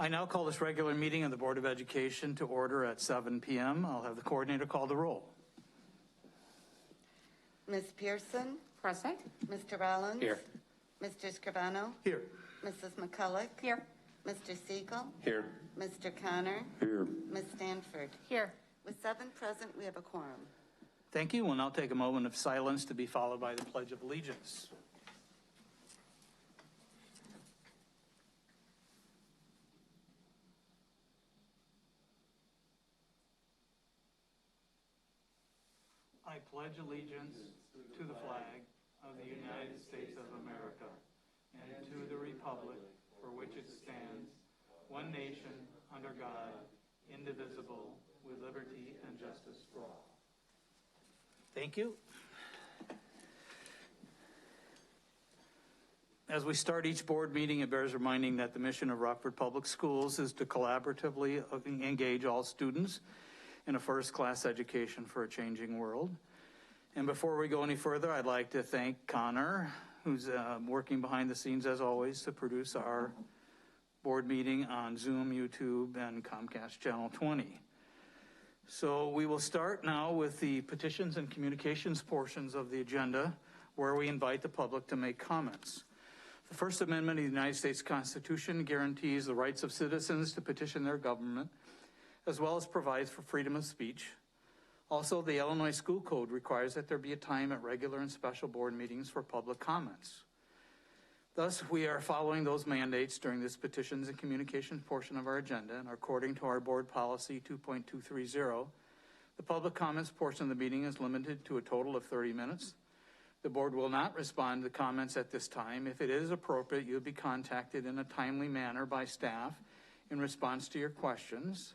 I now call this regular meeting of the Board of Education to order at 7 p.m. I'll have the coordinator call the roll. Ms. Pearson? Present. Mr. Rollins? Here. Mr. Scribano? Here. Mrs. McCulloch? Here. Mr. Siegel? Here. Mr. Connor? Here. Ms. Stanford? Here. With 7 present, we have a quorum. Thank you. We'll now take a moment of silence to be followed by the Pledge of Allegiance. I pledge allegiance to the flag of the United States of America and to the republic for which it stands, one nation, under God, indivisible, with liberty and justice for all. Thank you. As we start each board meeting, it bears reminding that the mission of Rockford Public Schools is to collaboratively engage all students in a first-class education for a changing world. And before we go any further, I'd like to thank Connor, who's working behind the scenes as always to produce our board meeting on Zoom, YouTube, and Comcast Channel 20. So we will start now with the petitions and communications portions of the agenda, where we invite the public to make comments. The First Amendment of the United States Constitution guarantees the rights of citizens to petition their government, as well as provides for freedom of speech. Also, the Illinois School Code requires that there be a time at regular and special board meetings for public comments. Thus, we are following those mandates during this petitions and communications portion of our agenda, and according to our board policy 2.230, the public comments portion of the meeting is limited to a total of 30 minutes. The board will not respond to comments at this time. If it is appropriate, you'll be contacted in a timely manner by staff in response to your questions.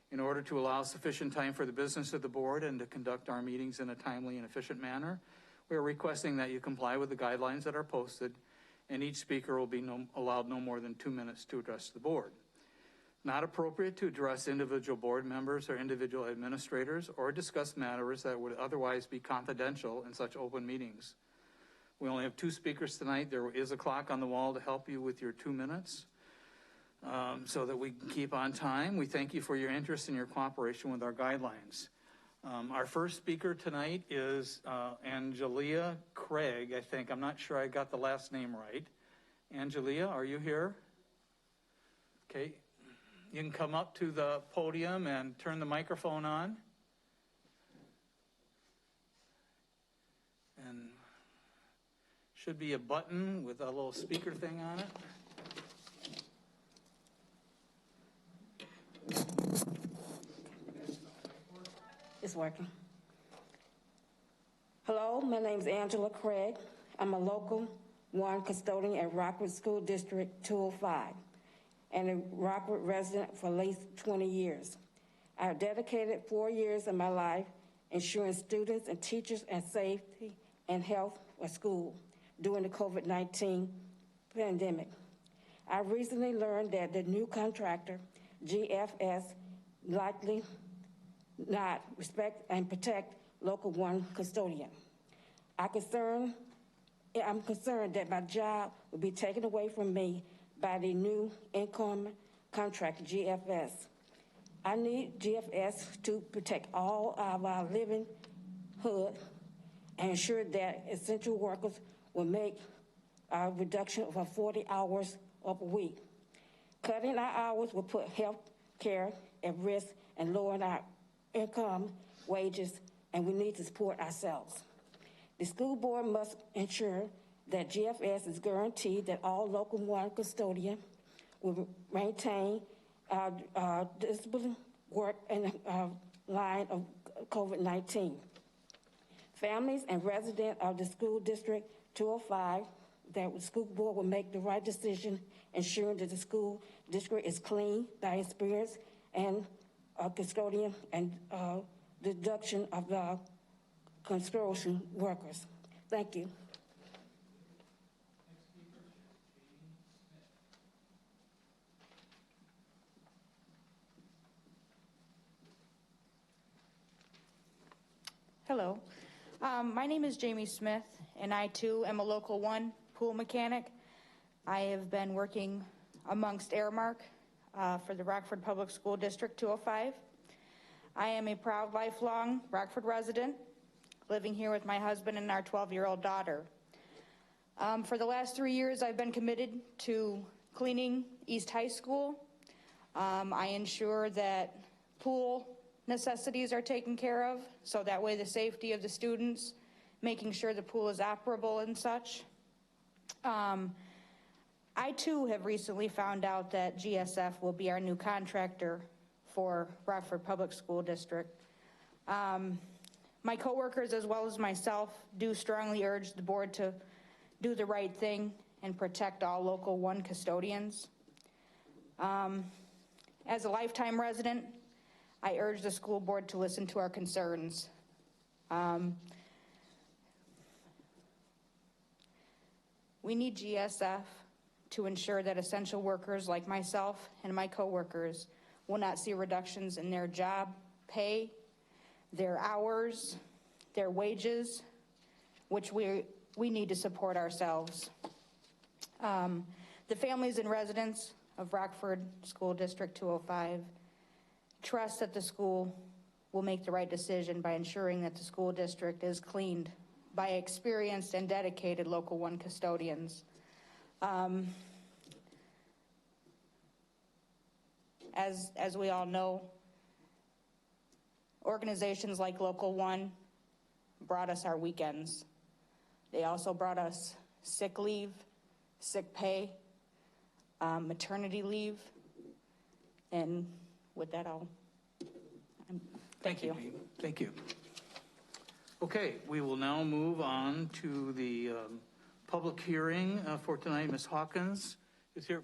In order to allow sufficient time for the business of the board and to conduct our meetings in a timely and efficient manner, we are requesting that you comply with the guidelines that are posted, and each speaker will be allowed no more than 2 minutes to address the board. Not appropriate to address individual board members or individual administrators or discuss matters that would otherwise be confidential in such open meetings. We only have 2 speakers tonight. There is a clock on the wall to help you with your 2 minutes so that we can keep on time. We thank you for your interest and your cooperation with our guidelines. Our first speaker tonight is Angelia Craig, I think. I'm not sure I got the last name right. Angelia, are you here? Okay. You can come up to the podium and turn the microphone on. And should be a button with a little speaker thing on it. It's working. Hello, my name is Angela Craig. I'm a local 1 custodian at Rockford School District 205 and a Rockford resident for at least 20 years. I have dedicated 4 years of my life ensuring students and teachers and safety and health at school during the COVID-19 pandemic. I recently learned that the new contractor, GFS, likely not respect and protect local 1 custodian. I'm concerned that my job will be taken away from me by the new income contractor, GFS. I need GFS to protect all of our livelihood and ensure that essential workers will make a reduction of 40 hours of a week. Cutting our hours will put health care at risk and lowering our income, wages, and we need to support ourselves. The school board must ensure that GFS is guaranteed that all local 1 custodian will maintain discipline work in line of COVID-19. Families and residents of the school district 205, that the school board will make the right decision, ensuring that the school district is clean by experience and custodian and deduction of the construction workers. Thank you. Hello. My name is Jamie Smith, and I too am a local 1 pool mechanic. I have been working amongst Airmark for the Rockford Public School District 205. I am a proud lifelong Rockford resident, living here with my husband and our 12-year-old daughter. For the last 3 years, I've been committed to cleaning East High School. I ensure that pool necessities are taken care of, so that way the safety of the students, making sure the pool is operable and such. I too have recently found out that GSF will be our new contractor for Rockford Public School District. My coworkers as well as myself do strongly urge the board to do the right thing and protect all Local 1 custodians. As a lifetime resident, I urge the school board to listen to our concerns. We need GSF to ensure that essential workers like myself and my coworkers will not see reductions in their job pay, their hours, their wages, which we need to support ourselves. The families and residents of Rockford School District 205 trust that the school will make the right decision by ensuring that the school district is cleaned by experienced and dedicated Local 1 custodians. As we all know, organizations like Local 1 brought us our weekends. They also brought us sick leave, sick pay, maternity leave, and with that, thank you. Thank you. Okay, we will now move on to the public hearing for tonight. Ms. Hawkins is here.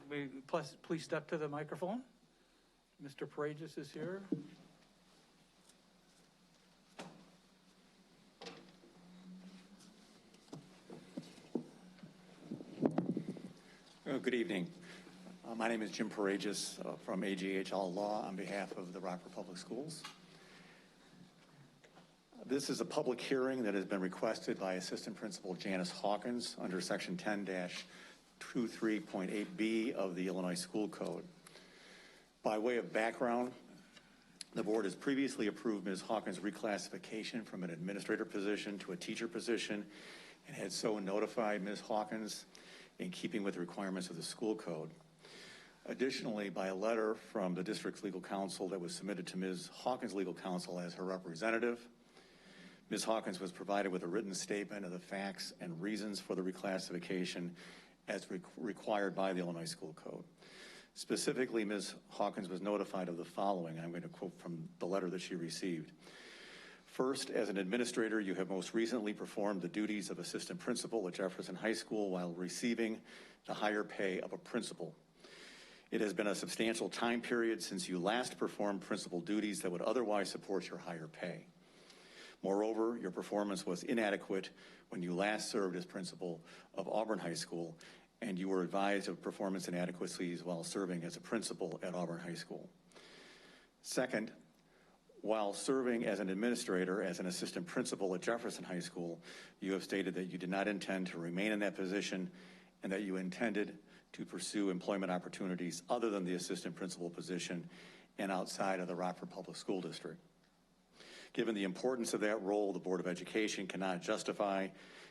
Please step to the microphone. Mr. Paredes is here. Good evening. My name is Jim Paredes from AGHL Law on behalf of the Rockford Public Schools. This is a public hearing that has been requested by Assistant Principal Janice Hawkins under Section 10-23.8B of the Illinois School Code. By way of background, the board has previously approved Ms. Hawkins' reclassification from an administrator position to a teacher position and had so notified Ms. Hawkins in keeping with the requirements of the school code. Additionally, by a letter from the district's legal counsel that was submitted to Ms. Hawkins' legal counsel as her representative, Ms. Hawkins was provided with a written statement of the facts and reasons for the reclassification as required by the Illinois School Code. Specifically, Ms. Hawkins was notified of the following. I'm going to quote from the letter that she received. First, as an administrator, you have most recently performed the duties of assistant principal at Jefferson High School while receiving the higher pay of a principal. It has been a substantial time period since you last performed principal duties that would otherwise support your higher pay. Moreover, your performance was inadequate when you last served as principal of Auburn High School, and you were advised of performance inadequacies while serving as a principal at Auburn High School. Second, while serving as an administrator as an assistant principal at Jefferson High School, you have stated that you did not intend to remain in that position and that you intended to pursue employment opportunities other than the assistant principal position and outside of the Rockford Public School District. Given the importance of that role, the Board of Education cannot justify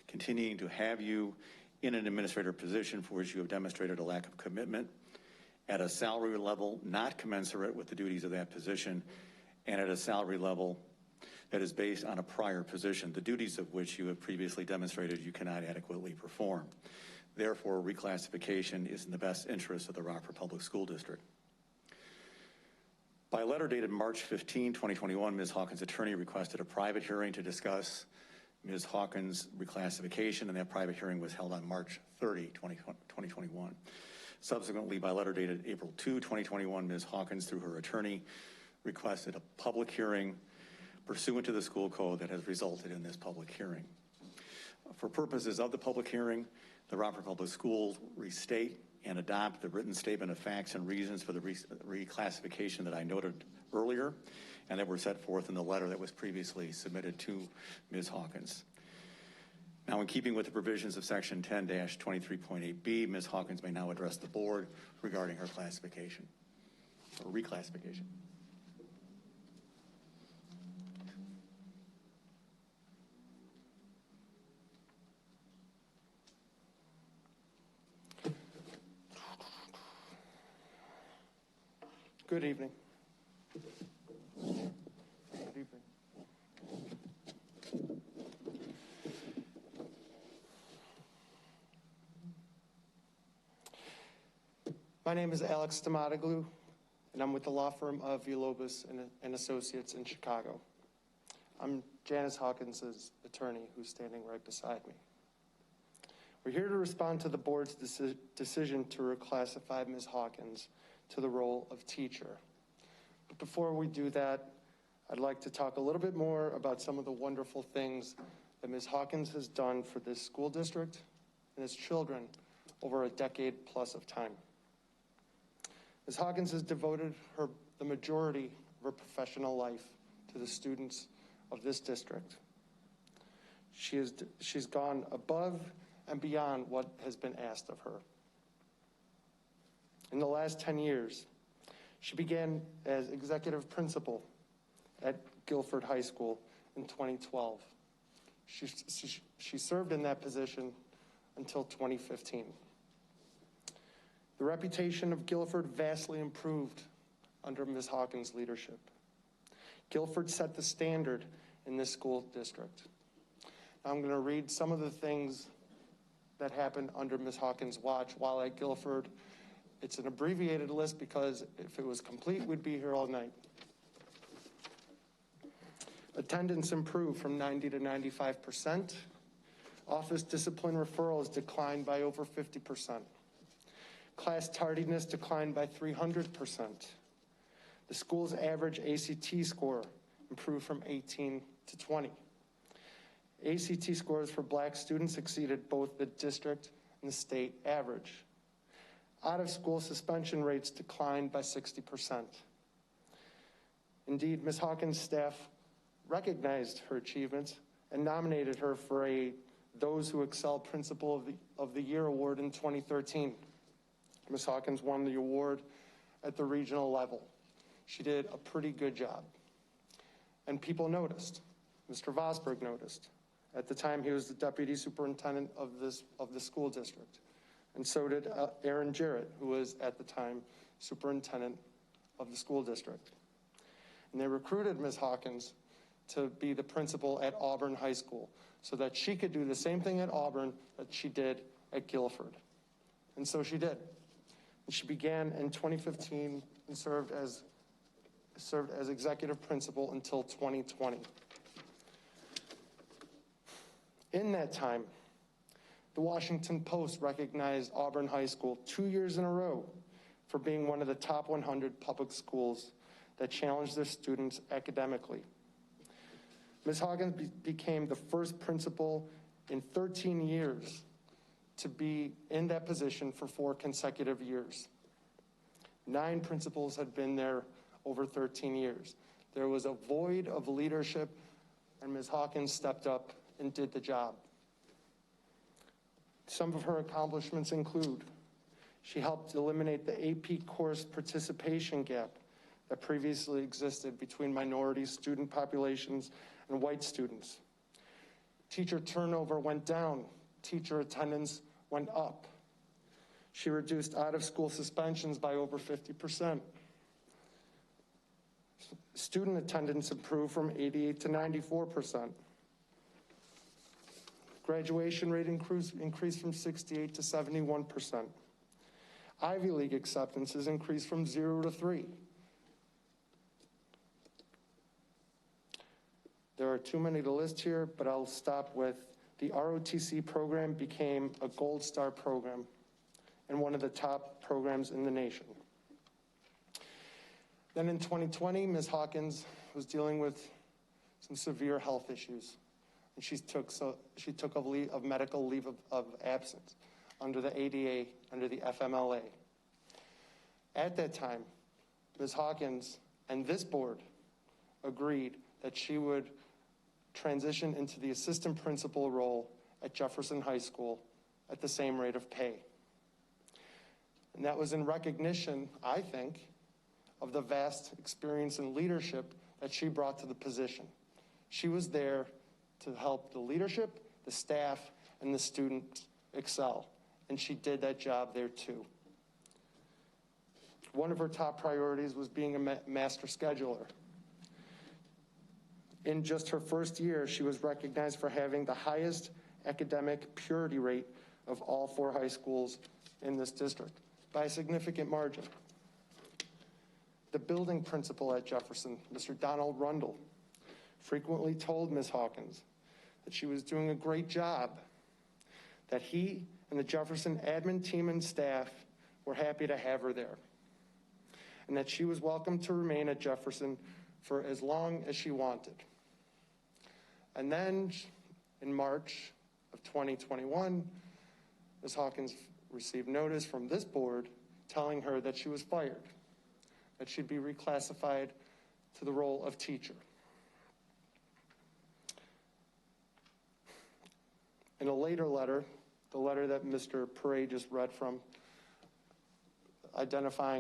continuing to have you in an administrator position for which you have demonstrated a lack of commitment at a salary level not commensurate with the duties of that position and at a salary level that is based on a prior position, the duties of which you have previously demonstrated you cannot adequately perform. Therefore, reclassification is in the best interest of the Rockford Public School District. By a letter dated March 15, 2021, Ms. Hawkins' attorney requested a private hearing to discuss Ms. Hawkins' reclassification, and that private hearing was held on March 30, 2021. Subsequently, by letter dated April 2, 2021, Ms. Hawkins, through her attorney, requested a public hearing pursuant to the school code that has resulted in this public hearing. For purposes of the public hearing, the Rockford Public Schools restate and adopt the written statement of facts and reasons for the reclassification that I noted earlier and that were set forth in the letter that was previously submitted to Ms. Hawkins. Now, in keeping with the provisions of Section 10-23.8B, Ms. Hawkins may now address the board regarding her classification. or reclassification. Good evening. Good evening. My name is Alex Stamatoglu, and I'm with the law firm of Villalobos and Associates in Chicago. I'm Janice Hawkins' attorney, who's standing right beside me. We're here to respond to the board's decision to reclassify Ms. Hawkins to the role of teacher. But before we do that, I'd like to talk a little bit more about some of the wonderful things that Ms. Hawkins has done for this school district and its children over a decade plus of time. Ms. Hawkins has devoted the majority of her professional life to the students of this district. She's gone above and beyond what has been asked of her. In the last 10 years, she began as executive principal at Guilford High School in 2012. She served in that position until 2015. The reputation of Guilford vastly improved under Ms. Hawkins' leadership. Guilford set the standard in this school district. I'm going to read some of the things that happened under Ms. Hawkins' watch while at Guilford. It's an abbreviated list because if it was complete, we'd be here all night. Attendance improved from 90 to 95%. Office discipline referrals declined by over 50%. Class tardiness declined by 300%. The school's average ACT score improved from 18 to 20. ACT scores for Black students exceeded both the district and the state average. Out-of-school suspension rates declined by 60%. Indeed, Ms. Hawkins' staff recognized her achievements and nominated her for a Those Who Excel Principal of the Year award in 2013. Ms. Hawkins won the award at the regional level. She did a pretty good job. And people noticed. Mr. Vosberg noticed. At the time, he was the deputy superintendent of the school district. And so did Aaron Jarrett, who was at the time superintendent of the school district. And they recruited Ms. Hawkins to be the principal at Auburn High School so that she could do the same thing at Auburn that she did at Guilford. And so she did. And she began in 2015 and served as executive principal until 2020. In that time, the Washington Post recognized Auburn High School 2 years in a row for being one of the top 100 public schools that challenged their students academically. Ms. Hawkins became the first principal in 13 years to be in that position for 4 consecutive years. 9 principals had been there over 13 years. There was a void of leadership, and Ms. Hawkins stepped up and did the job. Some of her accomplishments include she helped eliminate the AP course participation gap that previously existed between minority student populations and white students. Teacher turnover went down, teacher attendance went up. She reduced out-of-school suspensions by over 50%. Student attendance improved from 88 to 94%. Graduation rate increased from 68 to 71%. Ivy League acceptances increased from 0 to 3. There are too many to list here, but I'll stop with the ROTC program became a Gold Star program and one of the top programs in the nation. Then in 2020, Ms. Hawkins was dealing with some severe health issues, and she took a medical leave of absence under the ADA, under the FMLA. At that time, Ms. Hawkins and this board agreed that she would transition into the assistant principal role at Jefferson High School at the same rate of pay. And that was in recognition, I think, of the vast experience and leadership that she brought to the position. She was there to help the leadership, the staff, and the students excel, and she did that job there too. One of her top priorities was being a master scheduler. In just her first year, she was recognized for having the highest academic purity rate of all 4 high schools in this district by a significant margin. The building principal at Jefferson, Mr. Donald Rundle, frequently told Ms. Hawkins that she was doing a great job, that he and the Jefferson admin team and staff were happy to have her there, and that she was welcome to remain at Jefferson for as long as she wanted. And then in March of 2021, Ms. Hawkins received notice from this board telling her that she was fired, that she'd be reclassified to the role of teacher. In a later letter, the letter that Mr. Perret just read from,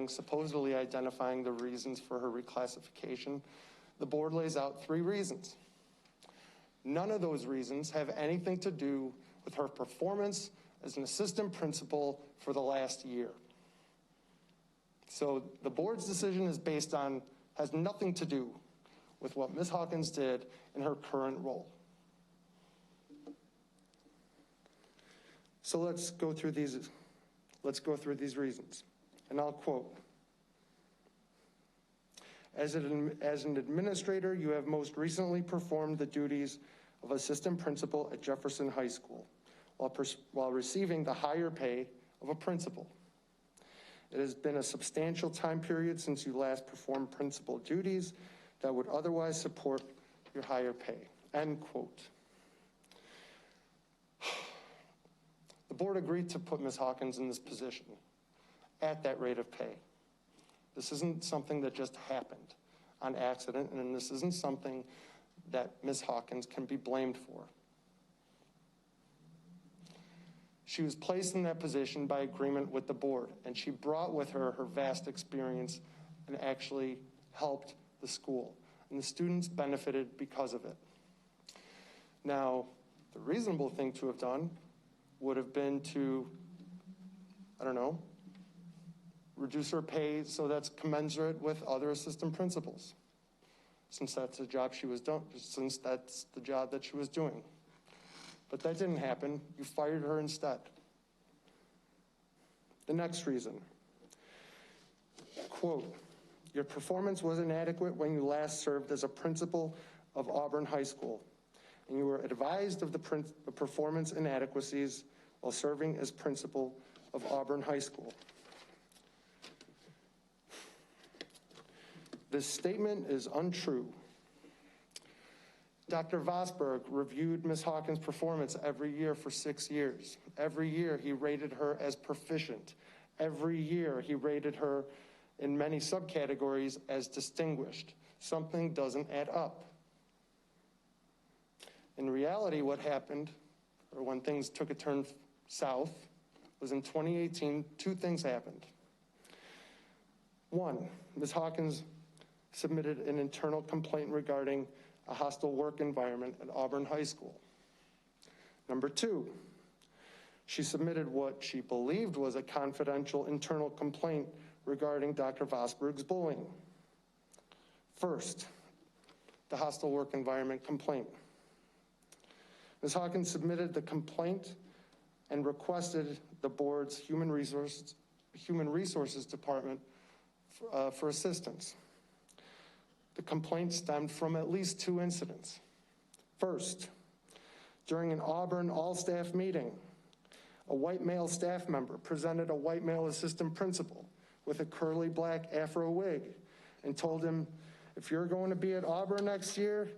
supposedly identifying the reasons for her reclassification, the board lays out 3 reasons. None of those reasons have anything to do with her performance as an assistant principal for the last year. So the board's decision has nothing to do with what Ms. Hawkins did in her current role. So let's go through these reasons. And I'll quote, as an administrator, you have most recently performed the duties of assistant principal at Jefferson High School while receiving the higher pay of a principal. It has been a substantial time period since you last performed principal duties that would otherwise support your higher pay, end quote. The board agreed to put Ms. Hawkins in this position at that rate of pay. This isn't something that just happened on accident, and this isn't something that Ms. Hawkins can be blamed for. She was placed in that position by agreement with the board, and she brought with her her vast experience and actually helped the school, and the students benefited because of it. Now, the reasonable thing to have done would have been to, reduce her pay so that's commensurate with other assistant principals, since that's the job she was doing, since that's the job that she was doing. But that didn't happen. You fired her instead. The next reason, quote, your performance was inadequate when you last served as a principal of Auburn High School, and you were advised of the performance inadequacies while serving as principal of Auburn High School. This statement is untrue. Dr. Vosberg reviewed Ms. Hawkins' performance every year for 6 years. Every year he rated her as proficient. Every year he rated her in many subcategories as distinguished. Something doesn't add up. In reality, what happened, or when things took a turn south, was in 2018, 2 things happened. 1, Ms. Hawkins submitted an internal complaint regarding a hostile work environment at Auburn High School. Number 2, she submitted what she believed was a confidential internal complaint regarding Dr. Vosberg's bullying. First, the hostile work environment complaint. Ms. Hawkins submitted the complaint and requested the board's Human Resources Department for assistance. The complaint stemmed from at least 2 incidents. First, during an Auburn all-staff meeting, a white male staff member presented a white male assistant principal with a curly black afro wig and told him, if you're going to be at Auburn next year,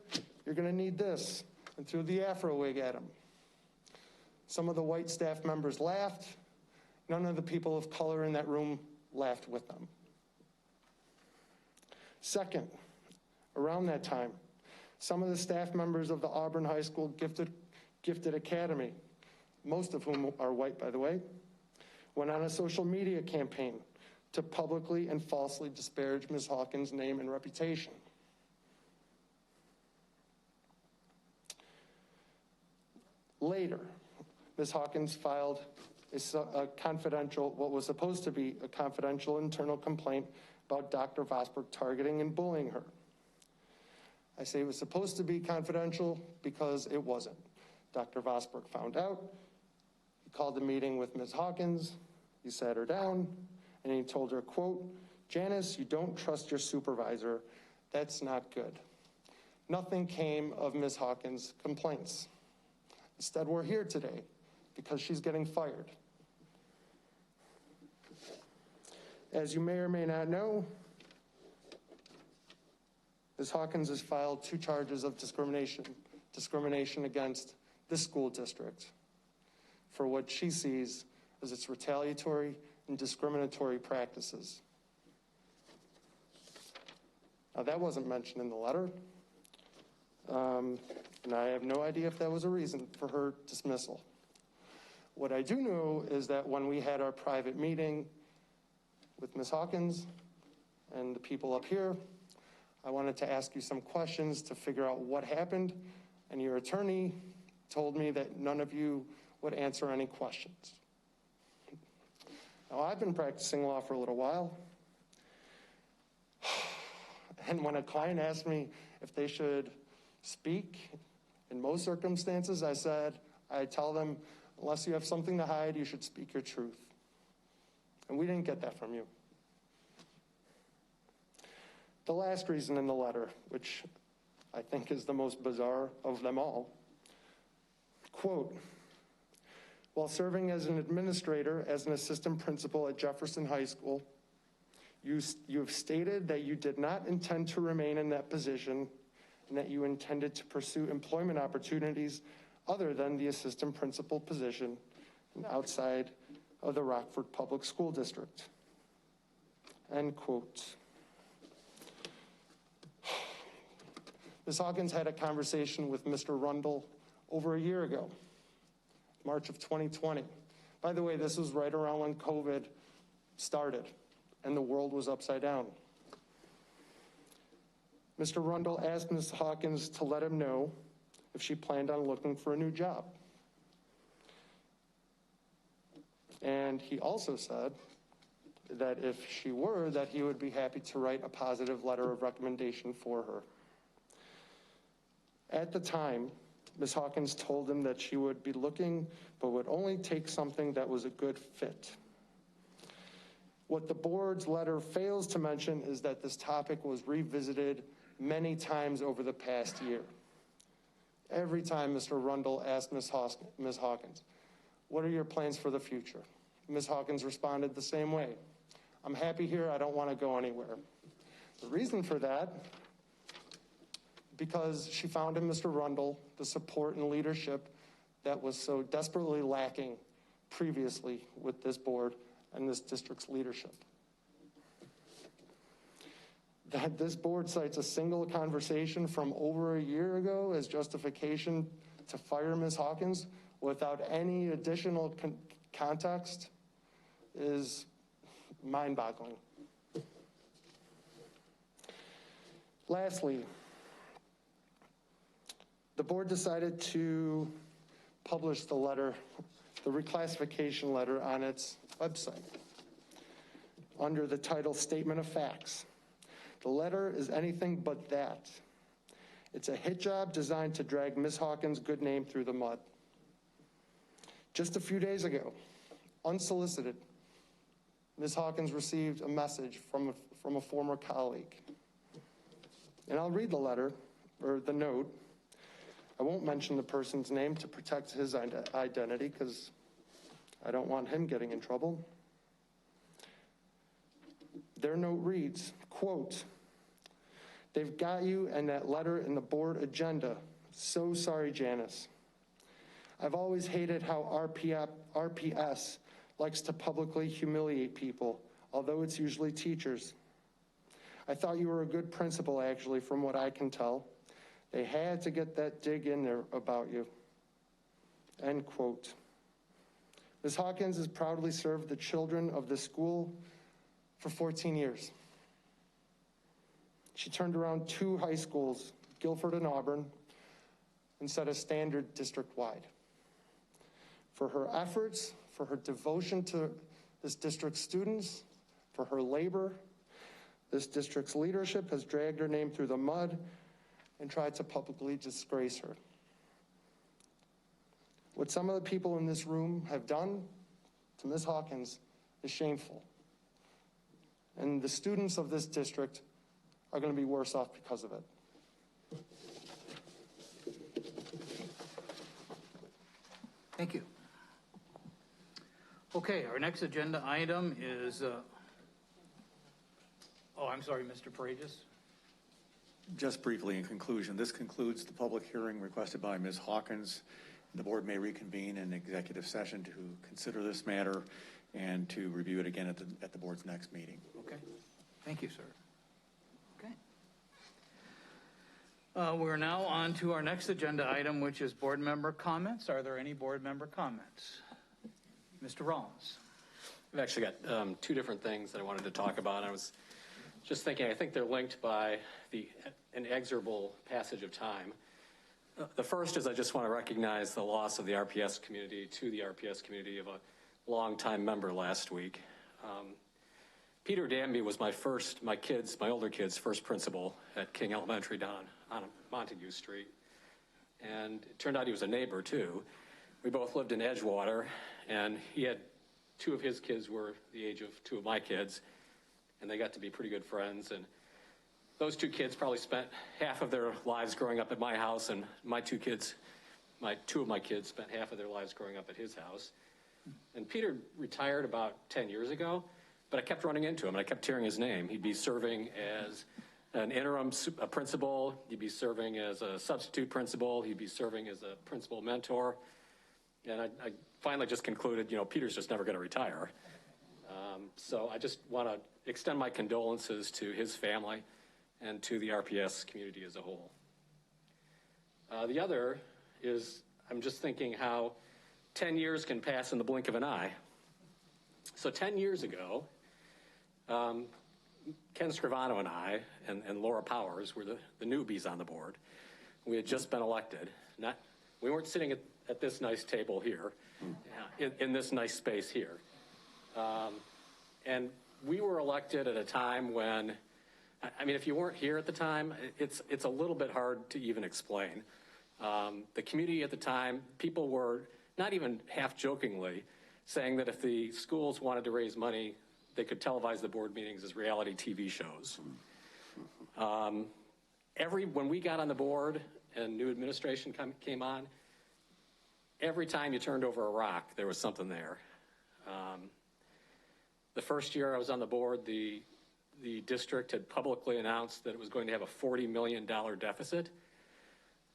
you're going to need this, and threw the afro wig at him. Some of the white staff members laughed. None of the people of color in that room laughed with them. Second, around that time, some of the staff members of the Auburn High School Gifted Academy, most of whom are white, by the way, went on a social media campaign to publicly and falsely disparage Ms. Hawkins' name and reputation. Later, Ms. Hawkins filed a confidential, what was supposed to be a confidential internal complaint about Dr. Vosberg targeting and bullying her. I say it was supposed to be confidential because it wasn't. Dr. Vosberg found out, he called a meeting with Ms. Hawkins, he sat her down, and he told her, quote, "Janice, you don't trust your supervisor. That's not good." Nothing came of Ms. Hawkins' complaints. Instead, we're here today because she's getting fired. As you may or may not know, Ms. Hawkins has filed 2 charges of discrimination against this school district for what she sees as its retaliatory and discriminatory practices. Now, that wasn't mentioned in the letter, and I have no idea if that was a reason for her dismissal. What I do know is that when we had our private meeting with Ms. Hawkins and the people up here, I wanted to ask you some questions to figure out what happened, and your attorney told me that none of you would answer any questions. Now, I've been practicing law for a little while, and when a client asked me if they should speak, in most circumstances, I tell them, unless you have something to hide, you should speak your truth. And we didn't get that from you. The last reason in the letter, which I think is the most bizarre of them all, quote, "While serving as an administrator as an assistant principal at Jefferson High School, you have stated that you did not intend to remain in that position and that you intended to pursue employment opportunities other than the assistant principal position and outside of the Rockford Public School District." End quote. Ms. Hawkins had a conversation with Mr. Rundle over a year ago, March of 2020. By the way, this was right around when COVID started and the world was upside down. Mr. Rundle asked Ms. Hawkins to let him know if she planned on looking for a new job. And he also said that if she were, that he would be happy to write a positive letter of recommendation for her. At the time, Ms. Hawkins told him that she would be looking, but would only take something that was a good fit. What the board's letter fails to mention is that this topic was revisited many times over the past year. Every time Mr. Rundle asked Ms. Hawkins, "What are your plans for the future?" Ms. Hawkins responded the same way. "I'm happy here, I don't want to go anywhere." The reason for that, because she found in Mr. Rundle the support and leadership that was so desperately lacking previously with this board and this district's leadership. That this board cites a single conversation from over a year ago as justification to fire Ms. Hawkins without any additional context is mind-boggling. Lastly, the board decided to publish the letter, the reclassification letter, on its website under the title Statement of Facts. The letter is anything but that. It's a hit job designed to drag Ms. Hawkins' good name through the mud. Just a few days ago, unsolicited, Ms. Hawkins received a message from a former colleague. And I'll read the letter, or the note. I won't mention the person's name to protect his identity because I don't want him getting in trouble. Their note reads, quote, "They've got you and that letter in the board agenda. So sorry, Janice. I've always hated how RPS likes to publicly humiliate people, although it's usually teachers. I thought you were a good principal, actually, from what I can tell. They had to get that dig in there about you." End quote. Ms. Hawkins has proudly served the children of this school for 14 years. She turned around 2 high schools, Guilford and Auburn, and set a standard district-wide. For her efforts, for her devotion to this district's students, for her labor, this district's leadership has dragged her name through the mud and tried to publicly disgrace her. What some of the people in this room have done to Ms. Hawkins is shameful. And the students of this district are going to be worse off because of it. Thank you. Okay, our next agenda item is, oh, I'm sorry, Mr. Paredes. Just briefly in conclusion, this concludes the public hearing requested by Ms. Hawkins. The board may reconvene in executive session to consider this matter and to review it again at the board's next meeting. Okay, thank you, sir. Okay. We're now on to our next agenda item, which is board member comments. Are there any board member comments? Mr. Rollins. I've actually got 2 different things that I wanted to talk about. I was just thinking, I think they're linked by the inexorable passage of time. The first is I just want to recognize the loss of the RPS community, to the RPS community, of a longtime member last week. Peter Danby was my older kid's first principal at King Elementary down on Montague Street. And it turned out he was a neighbor too. We both lived in Edgewater, and he had 2 of his kids were the age of 2 of my kids, and they got to be pretty good friends. And those 2 kids probably spent half of their lives growing up at my house, and my 2 of my kids spent half of their lives growing up at his house. And Peter retired about 10 years ago, but I kept running into him, and I kept hearing his name. He'd be serving as an interim principal, he'd be serving as a substitute principal, he'd be serving as a principal mentor. And I finally just concluded, Peter's just never going to retire. So I just want to extend my condolences to his family and to the RPS community as a whole. The other is, I'm just thinking how 10 years can pass in the blink of an eye. So 10 years ago, Ken Scrivano and I and Laura Powers were the newbies on the board. We had just been elected. We weren't sitting at this nice table here, in this nice space here. And we were elected at a time when, if you weren't here at the time, it's a little bit hard to even explain. The community at the time, people were not even half jokingly saying that if the schools wanted to raise money, they could televise the board meetings as reality TV shows. When we got on the board and new administration came on, every time you turned over a rock, there was something there. The first year I was on the board, the district had publicly announced that it was going to have a $40 million deficit,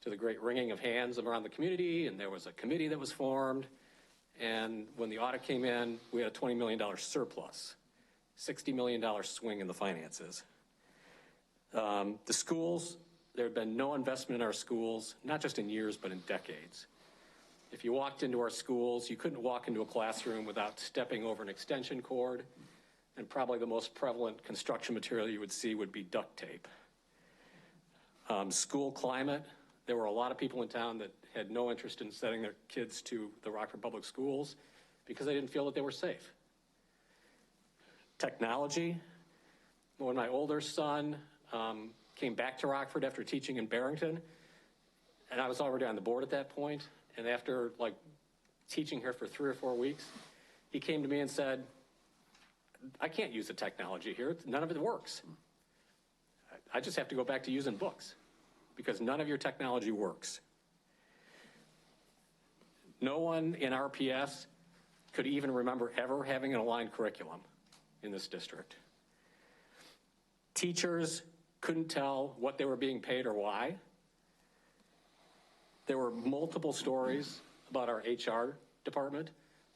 to the great wringing of hands around the community, and there was a committee that was formed. And when the audit came in, we had a $20 million surplus, $60 million swing in the finances. The schools, there had been no investment in our schools, not just in years, but in decades. If you walked into our schools, you couldn't walk into a classroom without stepping over an extension cord, and probably the most prevalent construction material you would see would be duct tape. School climate, there were a lot of people in town that had no interest in sending their kids to the Rockford Public Schools because they didn't feel that they were safe. Technology, when my older son came back to Rockford after teaching in Barrington, and I was already on the board at that point, and after teaching here for 3 or 4 weeks, he came to me and said, I can't use the technology here, none of it works. I just have to go back to using books because none of your technology works. No one in RPS could even remember ever having an aligned curriculum in this district. Teachers couldn't tell what they were being paid or why. There were multiple stories about our HR department,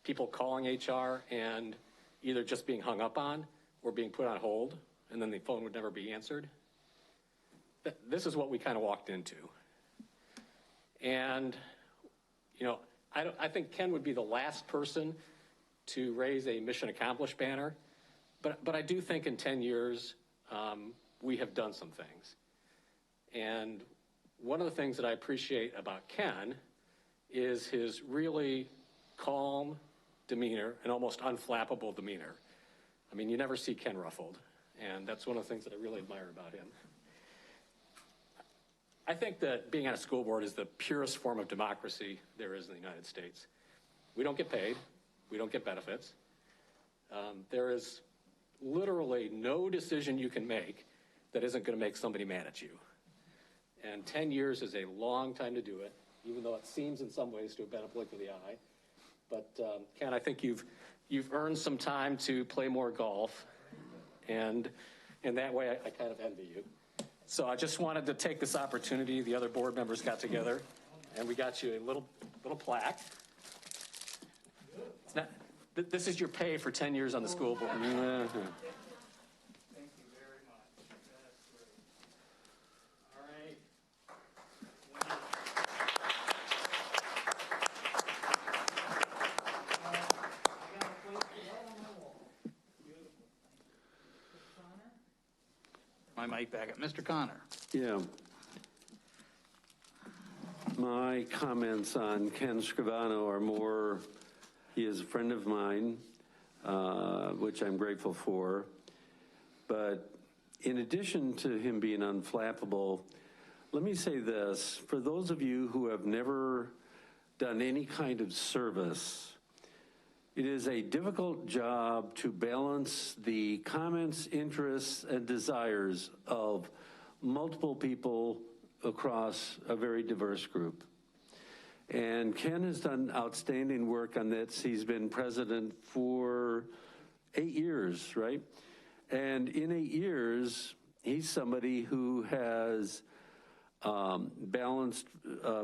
people calling HR and either just being hung up on or being put on hold, and then the phone would never be answered. This is what we kind of walked into. And, I think Ken would be the last person to raise a mission accomplished banner, But I do think in 10 years, we have done some things. And one of the things that I appreciate about Ken is his really calm demeanor and almost unflappable demeanor. I mean, you never see Ken ruffled, and that's one of the things that I really admire about him. I think that being on a school board is the purest form of democracy there is in the United States. We don't get paid. We don't get benefits. There is literally no decision you can make that isn't going to make somebody mad at you. And 10 years is a long time to do it, even though it seems in some ways to have been a blink of the eye. But Ken, I think you've earned some time to play more golf, and in that way, I kind of envy you. So I just wanted to take this opportunity. The other board members got together, and we got you a little plaque. It's not, this is your pay for 10 years on the school board. Thank you very much. That's great. All right. I got a place right on my wall. Beautiful. Mr. Connor? My mic back up. Mr. Connor. Yeah. My comments on Ken Scrivano are more, he is a friend of mine, which I'm grateful for. But in addition to him being unflappable, let me say this. For those of you who have never done any kind of service, it is a difficult job to balance the comments, interests, and desires of multiple people across a very diverse group. And Ken has done outstanding work on this. He's been president for 8 years, right? And in 8 years, he's somebody who has balanced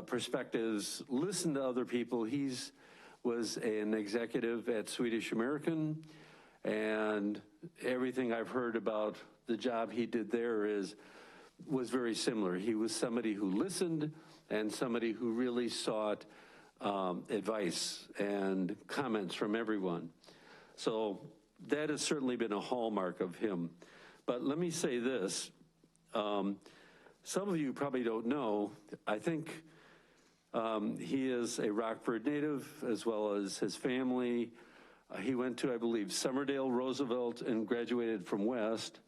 perspectives, listened to other people. He's was an executive at Swedish American, and everything I've heard about the job he did there was very similar. He was somebody who listened and somebody who really sought advice and comments from everyone. So that has certainly been a hallmark of him. But let me say this. Some of you probably don't know, I think he is a Rockford native, as well as his family. He went to, I believe, Summerdale, Roosevelt, and graduated from West.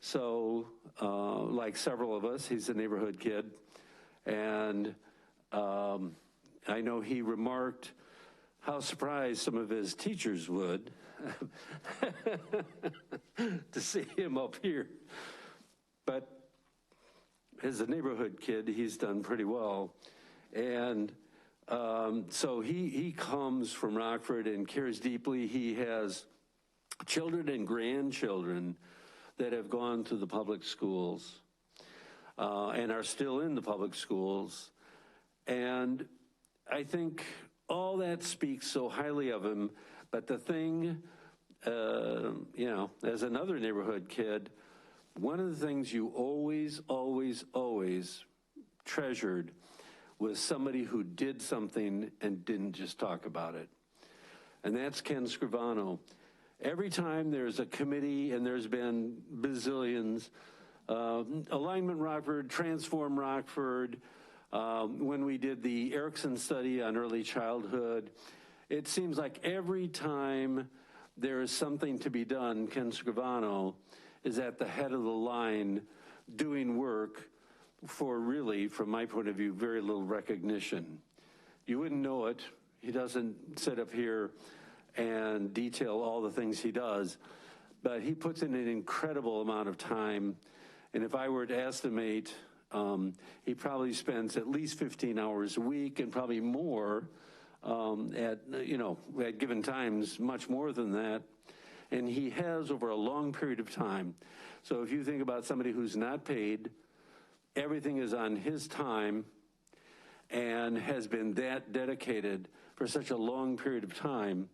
So, like several of us, he's a neighborhood kid. And I know he remarked how surprised some of his teachers would to see him up here. But as a neighborhood kid, he's done pretty well. And so he comes from Rockford and cares deeply. He has children and grandchildren that have gone to the public schools and are still in the public schools. And I think all that speaks so highly of him. But the thing, as another neighborhood kid, one of the things you always treasured was somebody who did something and didn't just talk about it. And that's Ken Scrivano. Every time there's a committee, and there's been bazillions, Alignment Rockford, Transform Rockford, when we did the Erickson study on early childhood, it seems like every time there is something to be done, Ken Scrivano is at the head of the line doing work for really, from my point of view, very little recognition. You wouldn't know it. He doesn't sit up here and detail all the things he does, but he puts in an incredible amount of time. And if I were to estimate, he probably spends at least 15 hours a week and probably more at given times, much more than that. And he has over a long period of time. So if you think about somebody who's not paid, everything is on his time and has been that dedicated for such a long period of time.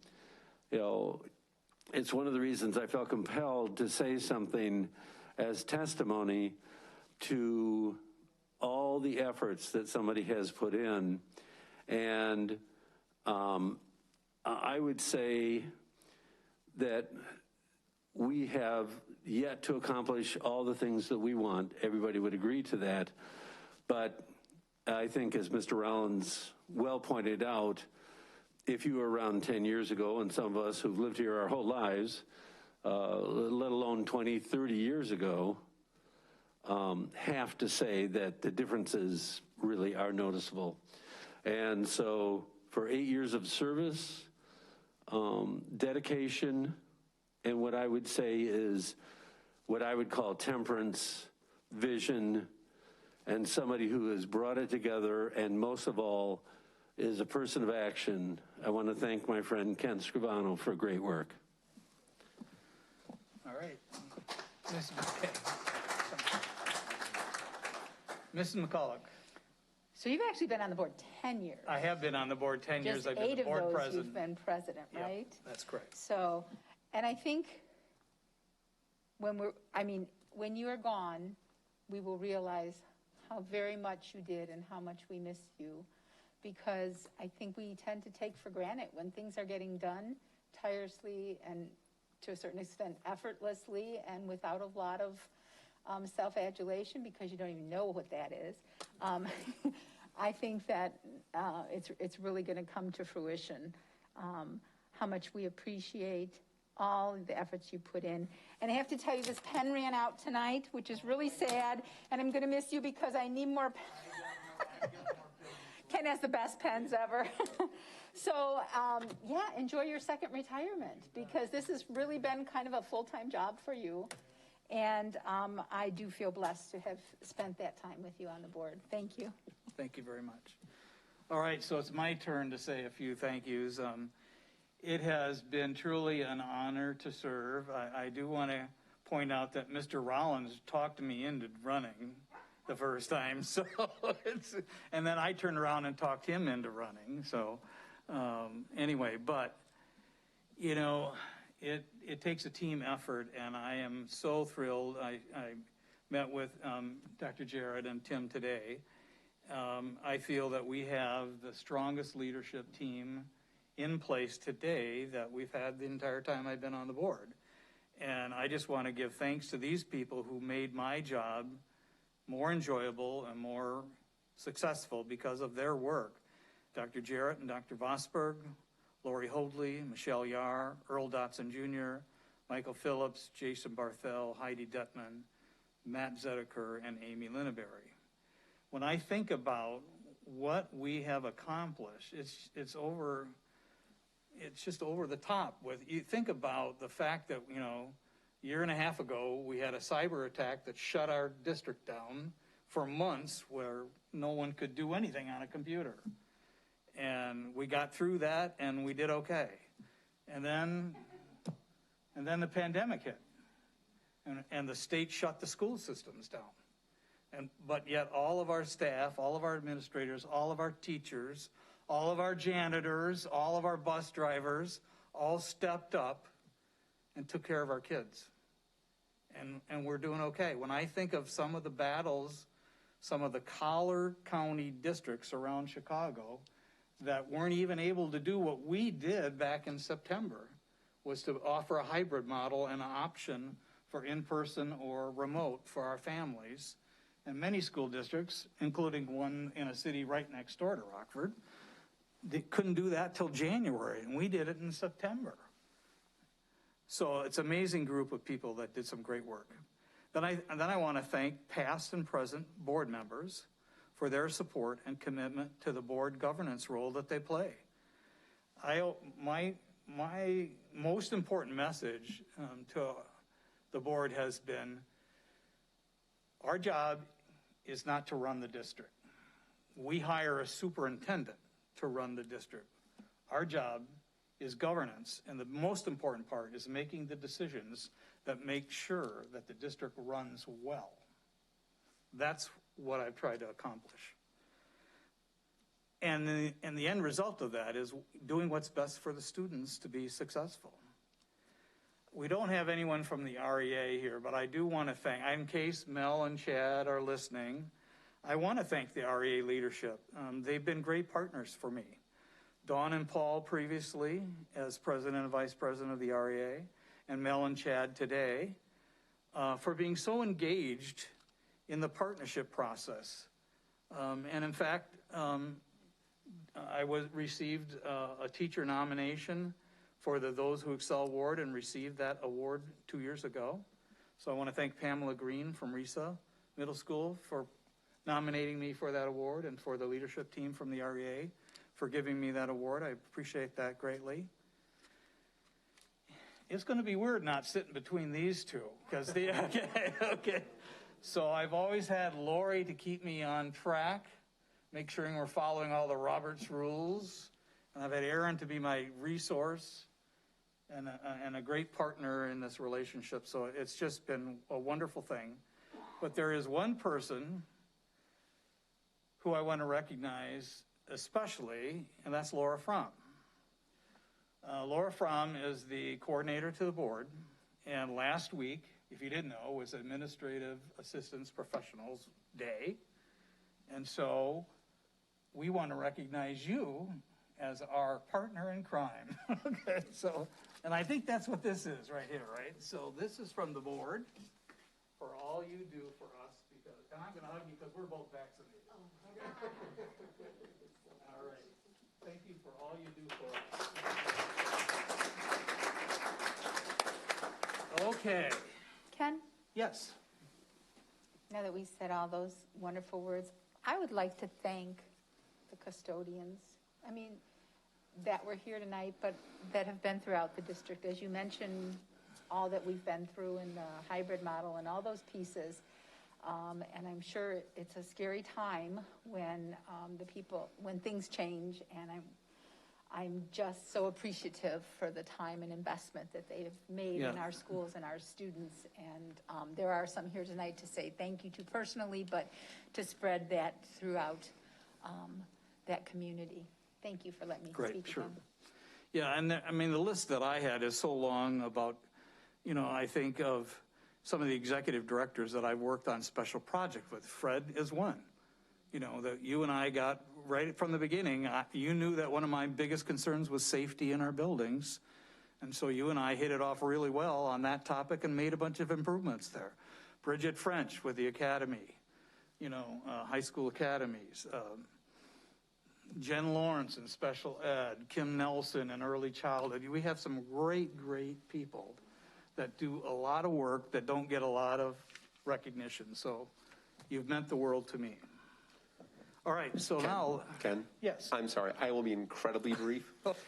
It's one of the reasons I felt compelled to say something as testimony to all the efforts that somebody has put in. And I would say that we have yet to accomplish all the things that we want. Everybody would agree to that. But I think, as Mr. Rollins well pointed out, if you were around 10 years ago, and some of us who've lived here our whole lives, let alone 20, 30 years ago, have to say that the differences really are noticeable. And so for 8 years of service, dedication, and what I would say is what I would call temperance, vision, and somebody who has brought it together, and most of all, is a person of action. I want to thank my friend Ken Scrivano for great work. All right. Mrs. McCulloch. So you've actually been on the board 10 years. I have been on the board 10 years. Just I've been 8 the of board those president. you've been president, Yep, right? that's correct. So, and I think when you are gone, we will realize how very much you did and how much we miss you, because I think we tend to take for granted when things are getting done tirelessly and to a certain extent effortlessly and without a lot of self-adulation, because you don't even know what that is. I think that it's really going to come to fruition, how much we appreciate all the efforts you put in. And I have to tell you, this pen ran out tonight, which is really sad, and I'm going to miss you because I need more Ken has the best pens ever. So, yeah, enjoy your second retirement, because this has really been kind of a full-time job for you. And I do feel blessed to have spent that time with you on the board. Thank you. Thank you very much. All right, so it's my turn to say a few thank yous. It has been truly an honor to serve. I do want to point out that Mr. Rollins talked me into running the first time. So and then I turned around and talked him into running. So anyway, but you know, it takes a team effort, and I am so thrilled. I met with Dr. Jarrett and Tim today. I feel that we have the strongest leadership team in place today that we've had the entire time I've been on the board. And I just want to give thanks to these people who made my job more enjoyable and more successful because of their work. Dr. Jarrett and Dr. Vosberg, Lori Hoadley, Michelle Yar, Earl Dotson Jr., Michael Phillips, Jason Barthel, Heidi Detman, Matt Zedeker, and Amy Linneberry. When I think about what we have accomplished, it's just over the top. You think about the fact that, you know, a year and a half ago, we had a cyber attack that shut our district down for months, where no one could do anything on a computer. And we got through that, and we did okay. And then the pandemic hit, and the state shut the school systems down. But yet all of our staff, all of our administrators, all of our teachers, all of our janitors, all of our bus drivers, all stepped up and took care of our kids. And we're doing okay. When I think of some of the battles, some of the Collier County districts around Chicago that weren't even able to do what we did back in September, was to offer a hybrid model and an option for in-person or remote for our families. And many school districts, including one in a city right next door to Rockford, they couldn't do that till January, and we did it in September. So it's an amazing group of people that did some great work. Then I want to thank past and present board members for their support and commitment to the board governance role that they play. My most important message to the board has been, our job is not to run the district. We hire a superintendent to run the district. Our job is governance, and the most important part is making the decisions that make sure that the district runs well. That's what I've tried to accomplish. And the end result of that is doing what's best for the students to be successful. We don't have anyone from the REA here, but I do want to thank, in case Mel and Chad are listening, I want to thank the REA leadership. They've been great partners for me. Dawn and Paul previously as president and vice president of the REA, and Mel and Chad today, for being so engaged in the partnership process. And in fact, I received a teacher nomination for the Those Who Excel Award and received that award 2 years ago. So I want to thank Pamela Green from RESA Middle School for nominating me for that award, and for the leadership team from the REA for giving me that award. I appreciate that greatly. It's going to be weird not sitting between these two, because okay. So I've always had Lori to keep me on track, make sure we're following all the Roberts rules. And I've had Aaron to be my resource and a great partner in this relationship. So it's just been a wonderful thing. But there is one person who I want to recognize especially, and that's Laura Fromm. Laura Fromm is the coordinator to the board, and last week, if you didn't know, was Administrative Assistants Professionals Day. And so we want to recognize you as our partner in crime. Okay, so, and I think that's what this is right here, right? So this is from the board for all you do for us, because, and I'm going to hug you because we're both vaccinated. All right. Thank you for all you do for us. Okay. Ken, Yes. now that we said all those wonderful words, I would like to thank the custodians. I mean, that were here tonight, but that have been throughout the district. As you mentioned, all that we've been through in the hybrid model and all those pieces. And I'm sure it's a scary time when when things change, and I'm just so appreciative for the time and investment that they have made in our schools and our students. And there are some here tonight to say thank you to personally, but to spread that throughout that community. Thank you for letting me speak Sure. again. Yeah, and I mean, the list that I had is so long about, I think of some of the executive directors that I've worked on special projects with. Fred is one, that you and I got right from the beginning. You knew that one of my biggest concerns was safety in our buildings. And so you and I hit it off really well on that topic and made a bunch of improvements there. Bridget French with the academy, high school academies. Jen Lawrence in special ed, Kim Nelson in early childhood. We have some great, great people that do a lot of work that don't get a lot of recognition. So you've meant the world to me. All right, so now. Ken? Yes. I'm sorry, I will be incredibly brief. Okay.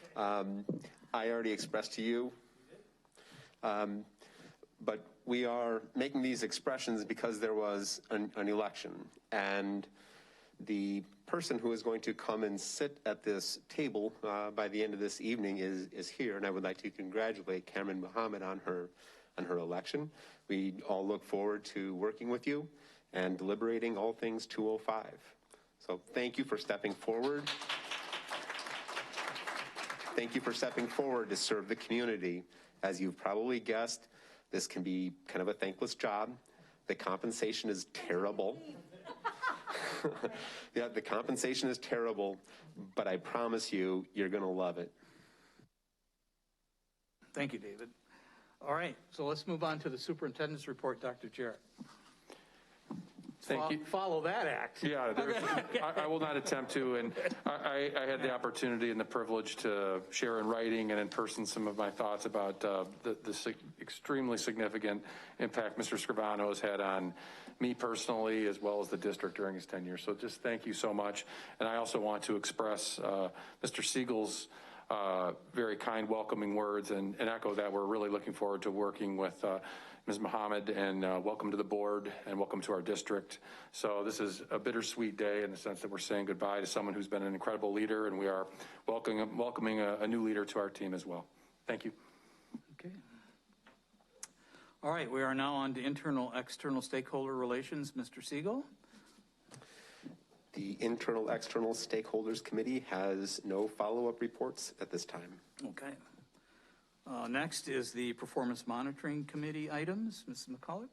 I already expressed to you, but we are making these expressions because there was an election, and the person who is going to come and sit at this table by the end of this evening is here, and I would like to congratulate Cameron Muhammad on her election. We all look forward to working with you and deliberating all things 205. So thank you for stepping forward. Thank you for stepping forward to serve the community. As you've probably guessed, this can be kind of a thankless job. The compensation is terrible. Yeah, the compensation is terrible, but I promise you, you're going to love it. Thank you, David. All right, so let's move on to the superintendent's report, Dr. Jarrett. Thank you. Follow that act. Yeah, I will not attempt to, and I had the opportunity and the privilege to share in writing and in person some of my thoughts about the extremely significant impact Mr. Scrivano has had on me personally, as well as the district during his tenure. So just thank you so much. And I also want to express Mr. Siegel's very kind, welcoming words and echo that we're really looking forward to working with Ms. Muhammad, and welcome to the board and welcome to our district. So this is a bittersweet day in the sense that we're saying goodbye to someone who's been an incredible leader, and we are welcoming a new leader to our team as well. Thank you. Okay. All right, we are now on to internal-external stakeholder relations. Mr. Siegel. The Internal External Stakeholders Committee has no follow-up reports at this time. Okay. Next is the Performance Monitoring Committee items. Ms. McCullough?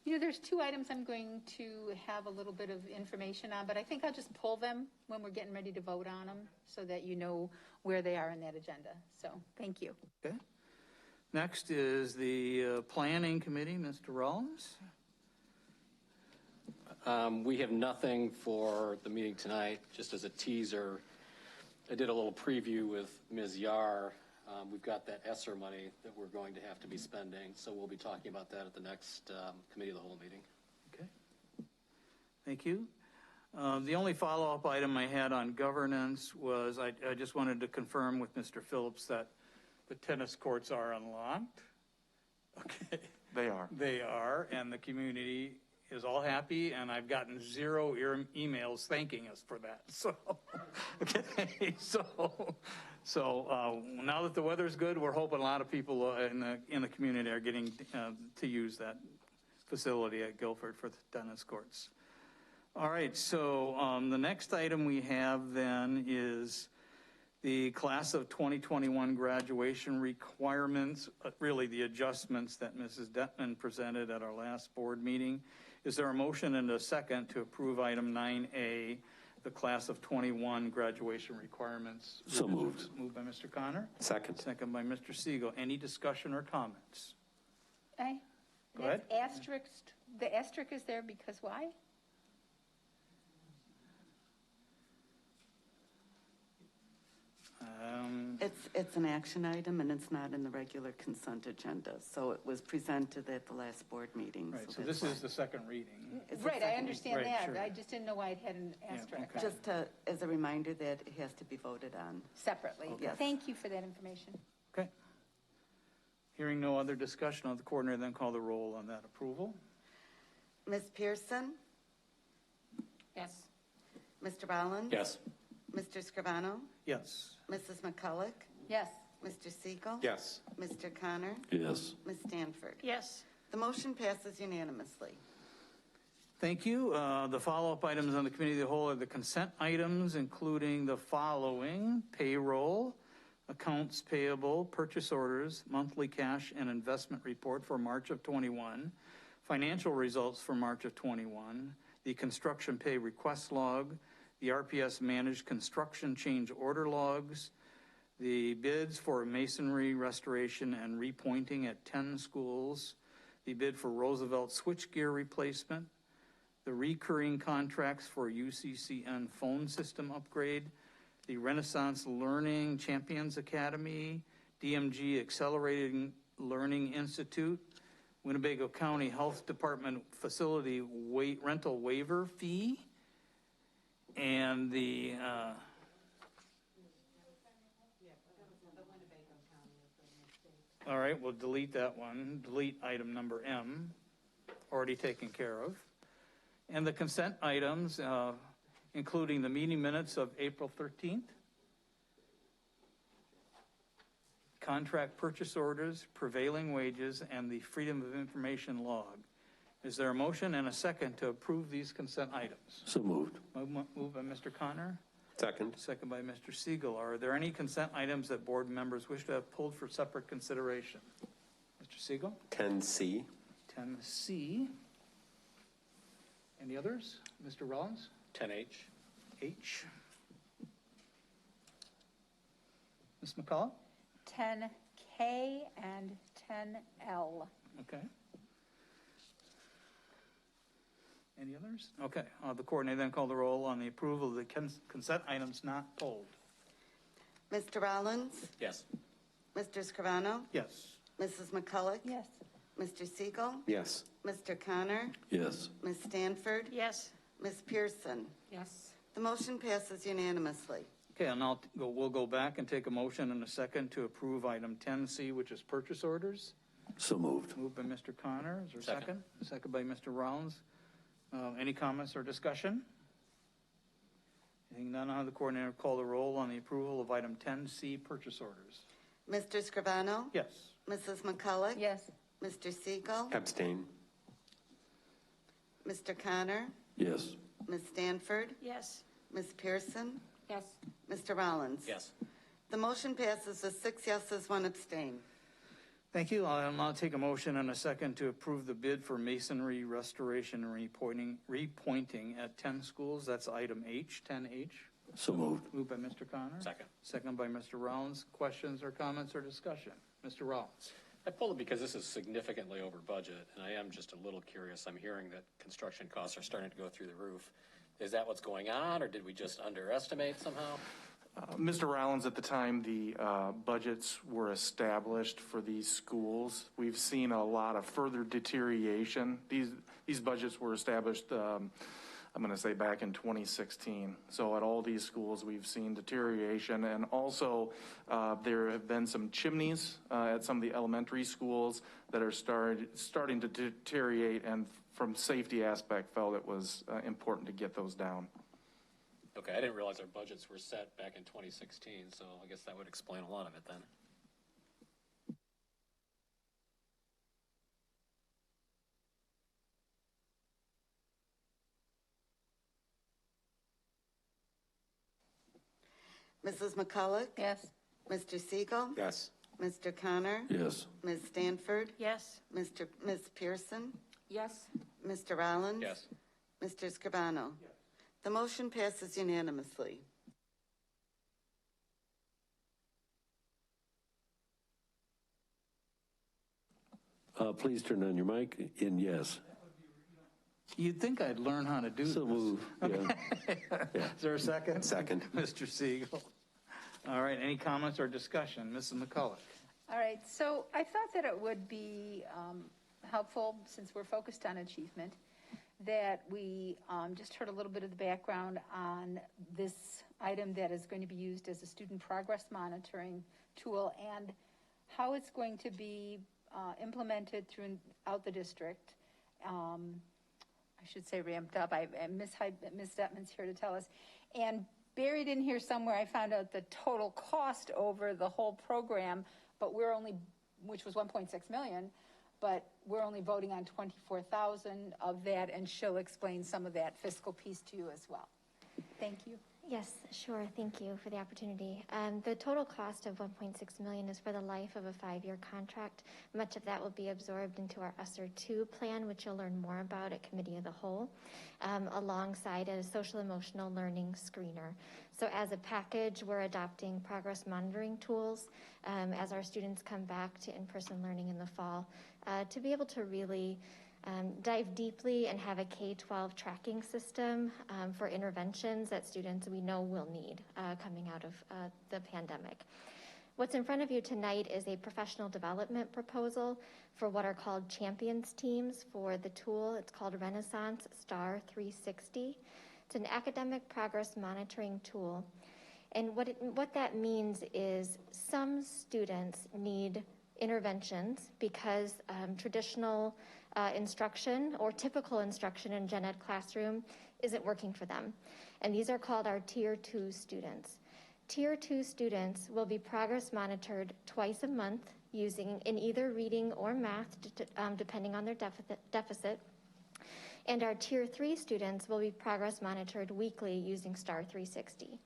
There's two items I'm going to have a little bit of information on, but I think I'll just pull them when we're getting ready to vote on them so that you know where they are in that agenda. So thank you. Okay. Next is the Planning Committee, Mr. Rollins. We have nothing for the meeting tonight. Just as a teaser, I did a little preview with Ms. Yar. We've got that ESSER money that we're going to have to be spending, so we'll be talking about that at the next Committee of the Whole meeting. Okay. Thank you. The only follow-up item I had on governance was I just wanted to confirm with Mr. Phillips that the tennis courts are unlocked. Okay. They are. They are, and the community is all happy, and I've gotten 0 emails thanking us for that. So, okay, so now that the weather's good, we're hoping a lot of people in the community are getting to use that facility at Guilford for the tennis courts. All right, so the next item we have then is the class of 2021 graduation requirements, really the adjustments that Mrs. Detman presented at our last board meeting. Is there a motion and a second to approve item 9A, the class of 21 graduation requirements? So moved. Moved by Mr. Connor. Second. Second by Mr. Siegel. Any discussion or comments? Go ahead. The asterisk is there because why? It's an action item, and it's not in the regular consent agenda, so it was presented at the last board meeting. Right, so that's this is the second reading. It's the Right, I second- understand Right, that. sure. I just didn't know why it had an asterisk. okay. Just as a reminder that it has to be voted on. Separately. Yes. Thank you for that information. Okay. Hearing no other discussion, I'll the coordinator then call the roll on that approval. Ms. Pearson? Yes. Mr. Rollins? Yes. Mr. Scrivano? Yes. Mrs. McCulloch? Yes. Mr. Siegel? Yes. Mr. Connor? Yes. Ms. Stanford? Yes. The motion passes unanimously. Thank you. The follow-up items on the committee of the whole are the consent items, including the following: payroll, accounts payable, purchase orders, monthly cash and investment report for March of 21, financial results for March of 21, the construction pay request log, the RPS managed construction change order logs, the bids for masonry restoration and repointing at 10 schools, the bid for Roosevelt switchgear replacement, the recurring contracts for UCCN phone system upgrade, the Renaissance Learning Champions Academy, DMG Accelerating Learning Institute, Winnebago County Health Department facility rental waiver fee, and the all right, we'll delete that one. Delete item number M, already taken care of. And the consent items, including the meeting minutes of April 13th, contract purchase orders, prevailing wages, and the Freedom of Information log. Is there a motion and a second to approve these consent items? So moved. Moved by Mr. Connor. Second. Second by Mr. Siegel. Are there any consent items that board members wish to have pulled for separate consideration? Mr. Siegel? 10C. 10C. Any others? Mr. Rollins? 10H. H. Ms. McCullough? 10K and 10L. Okay. Any others? Okay, the coordinator then call the roll on the approval of the consent items not pulled. Mr. Rollins? Yes. Mr. Scrivano? Yes. Mrs. McCulloch? Yes. Mr. Siegel? Yes. Mr. Connor? Yes. Ms. Stanford? Yes. Ms. Pearson? Yes. The motion passes unanimously. Okay, and we'll go back and take a motion and a second to approve item 10C, which is purchase orders. So moved. Moved by Mr. Connor. Is there a Second. second? Second by Mr. Rollins. Any comments or discussion? Hearing none, I'll have the coordinator call the roll on the approval of item 10C, purchase orders. Mr. Scrivano? Yes. Mrs. McCulloch? Yes. Mr. Siegel? Abstain. Mr. Connor? Yes. Ms. Stanford? Yes. Ms. Pearson? Yes. Mr. Rollins? Yes. The motion passes with 6 yeses, 1 abstain. Thank you. I'll now take a motion and a second to approve the bid for masonry restoration and repointing at 10 schools. That's item H, 10H. So moved. Moved by Mr. Connor. Second. Second by Mr. Rollins. Questions or comments or discussion? Mr. Rollins. I pulled it because this is significantly over budget, and I am just a little curious. I'm hearing that construction costs are starting to go through the roof. Is that what's going on, or did we just underestimate somehow? Mr. Rollins, at the time the budgets were established for these schools, we've seen a lot of further deterioration. These budgets were established, I'm going to say back in 2016. So at all these schools, we've seen deterioration, and also there have been some chimneys at some of the elementary schools that are starting to deteriorate, and from safety aspect felt it was important to get those down. Okay, I didn't realize our budgets were set back in 2016, so I guess that would explain a lot of it then. Mrs. McCulloch? Yes. Mr. Siegel? Yes. Mr. Connor? Yes. Ms. Stanford? Yes. Ms. Pearson? Yes. Mr. Rollins? Yes. Mr. Scribano? Yes. The motion passes unanimously. Please turn on your mic, and yes. You'd think I'd learn how to do this. So move, yeah. Is there a second? Second. Mr. Siegel. All right, any comments or discussion? Mrs. McCulloch. All right, so I thought that it would be helpful, since we're focused on achievement, that we just heard a little bit of the background on this item that is going to be used as a student progress monitoring tool, and how it's going to be implemented throughout the district. I should say ramped up. Ms. Detman's here to tell us. And buried in here somewhere, I found out the total cost over the whole program, but which was 1.6 million, but we're only voting on 24,000 of that, and she'll explain some of that fiscal piece to you as well. Thank you. Yes, sure. Thank you for the opportunity. The total cost of $1.6 million is for the life of a 5-year contract. Much of that will be absorbed into our ESSER 2 plan, which you'll learn more about at Committee of the Whole, alongside a social emotional learning screener. So as a package, we're adopting progress monitoring tools as our students come back to in-person learning in the fall to be able to really dive deeply and have a K-12 tracking system for interventions that students we know will need coming out of the pandemic. What's in front of you tonight is a professional development proposal for what are called champions teams for the tool. It's called Renaissance Star 360. It's an academic progress monitoring tool. And what that means is some students need interventions because traditional instruction or typical instruction in gen ed classroom isn't working for them. And these are called our Tier 2 students. Tier 2 students will be progress monitored twice a month using in either reading or math, depending on their deficit. And our Tier 3 students will be progress monitored weekly using Star 360.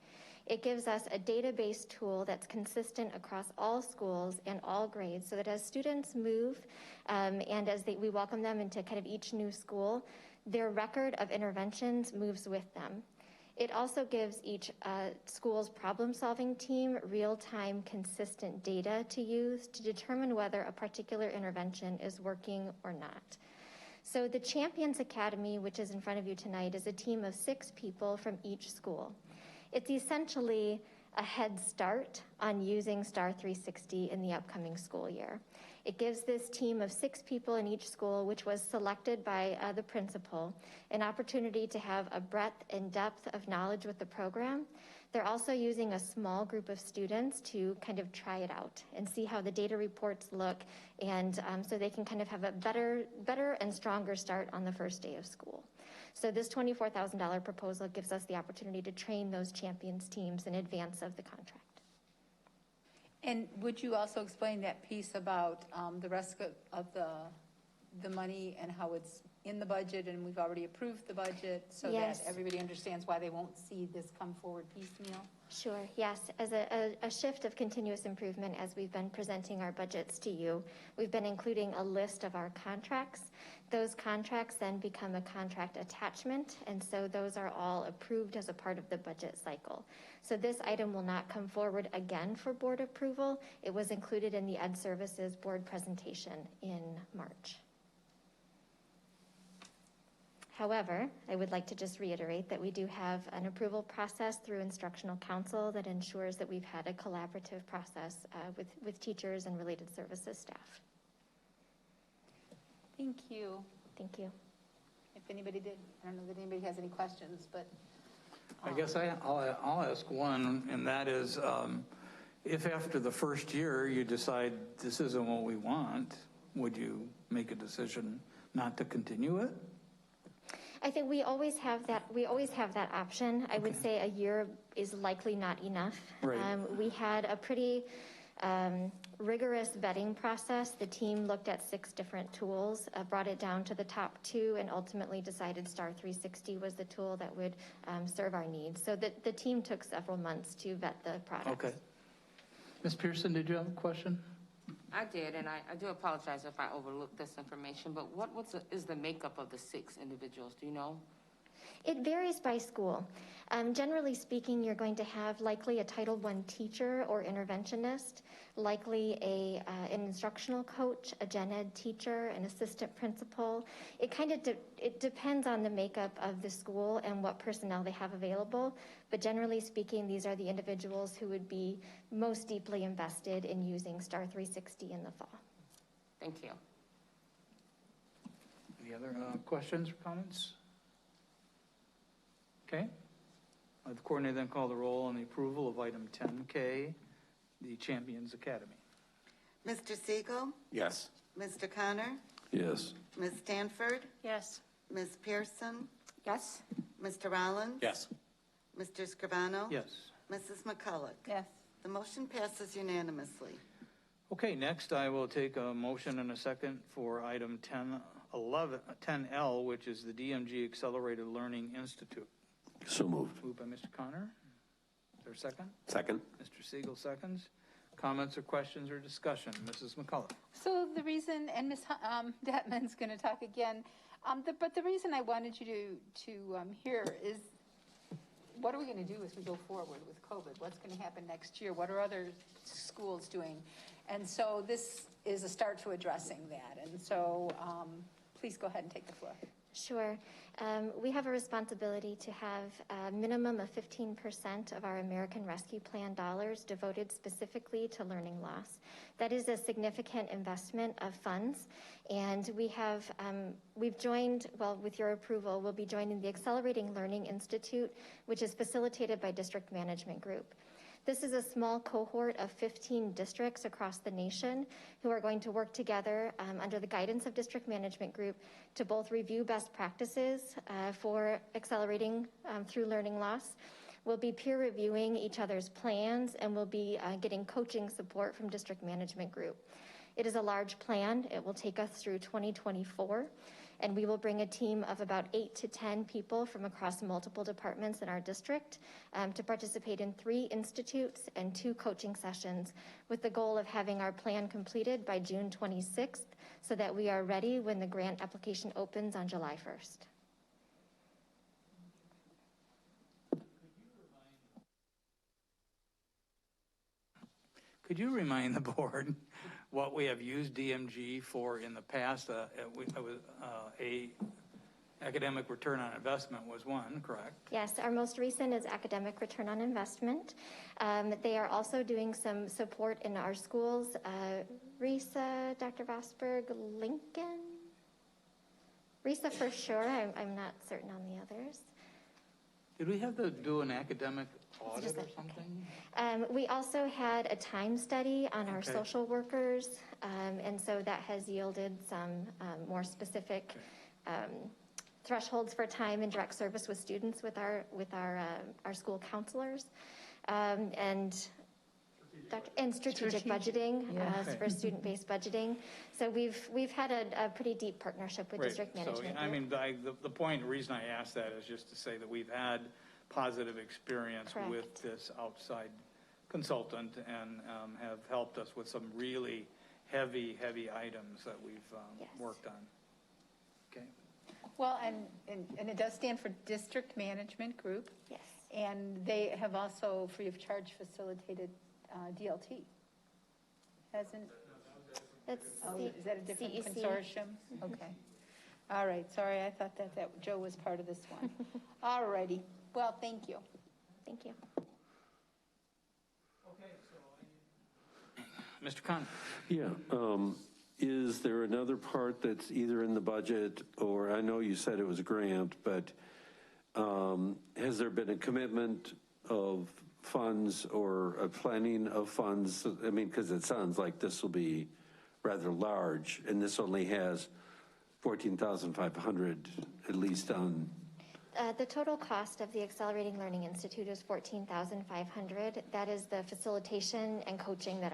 It gives us a database tool that's consistent across all schools and all grades, so that as students move and as we welcome them into kind of each new school, their record of interventions moves with them. It also gives each school's problem-solving team real-time consistent data to use to determine whether a particular intervention is working or not. So the Champions Academy, which is in front of you tonight, is a team of 6 people from each school. It's essentially a head start on using Star 360 in the upcoming school year. It gives this team of 6 people in each school, which was selected by the principal, an opportunity to have a breadth and depth of knowledge with the program. They're also using a small group of students to kind of try it out and see how the data reports look, and so they can kind of have a better and stronger start on the first day of school. So this $24,000 proposal gives us the opportunity to train those champions teams in advance of the contract. And would you also explain that piece about the rest of the money and how it's in the budget, and we've already approved the budget, so yes, that everybody understands why they won't see this come forward piecemeal? Sure, yes. As a shift of continuous improvement, as we've been presenting our budgets to you, we've been including a list of our contracts Those contracts then become a contract attachment, and so those are all approved as a part of the budget cycle. So this item will not come forward again for board approval. It was included in the Ed Services board presentation in March. However, I would like to just reiterate that we do have an approval process through instructional council that ensures that we've had a collaborative process with teachers and related services staff. Thank you. Thank you. If anybody did, I don't know that anybody has any questions, but. I guess I'll ask one, and that is, if after the first year you decide this isn't what we want, would you make a decision not to continue it? I think we always have that. We always have that option. I would say a year is likely not enough. Right. We had a pretty rigorous vetting process. The team looked at 6 different tools, brought it down to the top 2, and ultimately decided Star 360 was the tool that would serve our needs. So the team took several months to vet the products. Okay. Ms. Pearson, did you have a question? I did, and I do apologize if I overlooked this information, but what is the makeup of the 6 individuals? Do you know? It varies by school. Generally speaking, you're going to have likely a Title I teacher or interventionist, likely an instructional coach, a gen ed teacher, an assistant principal. It kind of it depends on the makeup of the school and what personnel they have available. But generally speaking, these are the individuals who would be most deeply invested in using Star 360 in the fall. Thank you. Any other questions or comments? Okay. The coordinator then call the roll on the approval of item 10K, the Champions Academy. Mr. Siegel? Yes. Mr. Connor? Yes. Ms. Stanford? Yes. Ms. Pearson? Yes. Mr. Rollins? Yes. Mr. Scrivano? Yes. Mrs. McCulloch? Yes. The motion passes unanimously. Okay, next I will take a motion and a second for item 10L, which is the DMG Accelerated Learning Institute. So moved. Moved by Mr. Connor. Is there a second? Second. Mr. Siegel seconds. Comments or questions or discussion? Mrs. McCullough. So the reason, and Ms. Detman's going to talk again, but the reason I wanted you to hear is, what are we going to do as we go forward with COVID? What's going to happen next year? What are other schools doing? And so this is a start to addressing that. And so please go ahead and take the floor. Sure. We have a responsibility to have a minimum of 15% of our American Rescue Plan dollars devoted specifically to learning loss. That is a significant investment of funds, and we've joined, well, with your approval, we'll be joining the Accelerating Learning Institute, which is facilitated by District Management Group. This is a small cohort of 15 districts across the nation who are going to work together under the guidance of District Management Group to both review best practices for accelerating through learning loss. We'll be peer reviewing each other's plans, and we'll be getting coaching support from District Management Group. It is a large plan. It will take us through 2024. And we will bring a team of about 8 to 10 people from across multiple departments in our district to participate in 3 institutes and 2 coaching sessions, with the goal of having our plan completed by June 26th so that we are ready when the grant application opens on July 1st. Could you remind the board what we have used DMG for in the past? Academic return on investment was one, correct? Yes, our most recent is academic return on investment. They are also doing some support in our schools. Risa, Dr. Vosberg, Lincoln? Risa for sure, I'm not certain on the others. Did we have to do an academic audit or something? We also had a time study on our social workers, and so that has yielded some more specific thresholds for time in direct service with students with our school counselors, and strategic budgeting for student-based budgeting. So we've had a pretty deep partnership with District Management. So I mean, the point, the reason I asked that is just to say that we've had positive experience with this outside consultant and have helped us with some really heavy items that we've worked on. Okay. Well, and it does stand for District Management Group. Yes. And they have also free of charge facilitated DLT. Hasn't, That's is that a different CEC. consortium? Okay. All right, sorry, I thought that Joe was part of this one. All righty, well, thank you. Thank you. Mr. Conner? Yeah. Is there another part that's either in the budget or, I know you said it was a grant, but has there been a commitment of funds or a planning of funds? I mean, because it sounds like this will be rather large, and this only has 14,500 at least on. The total cost of the Accelerating Learning Institute is $14,500. That is the facilitation and coaching that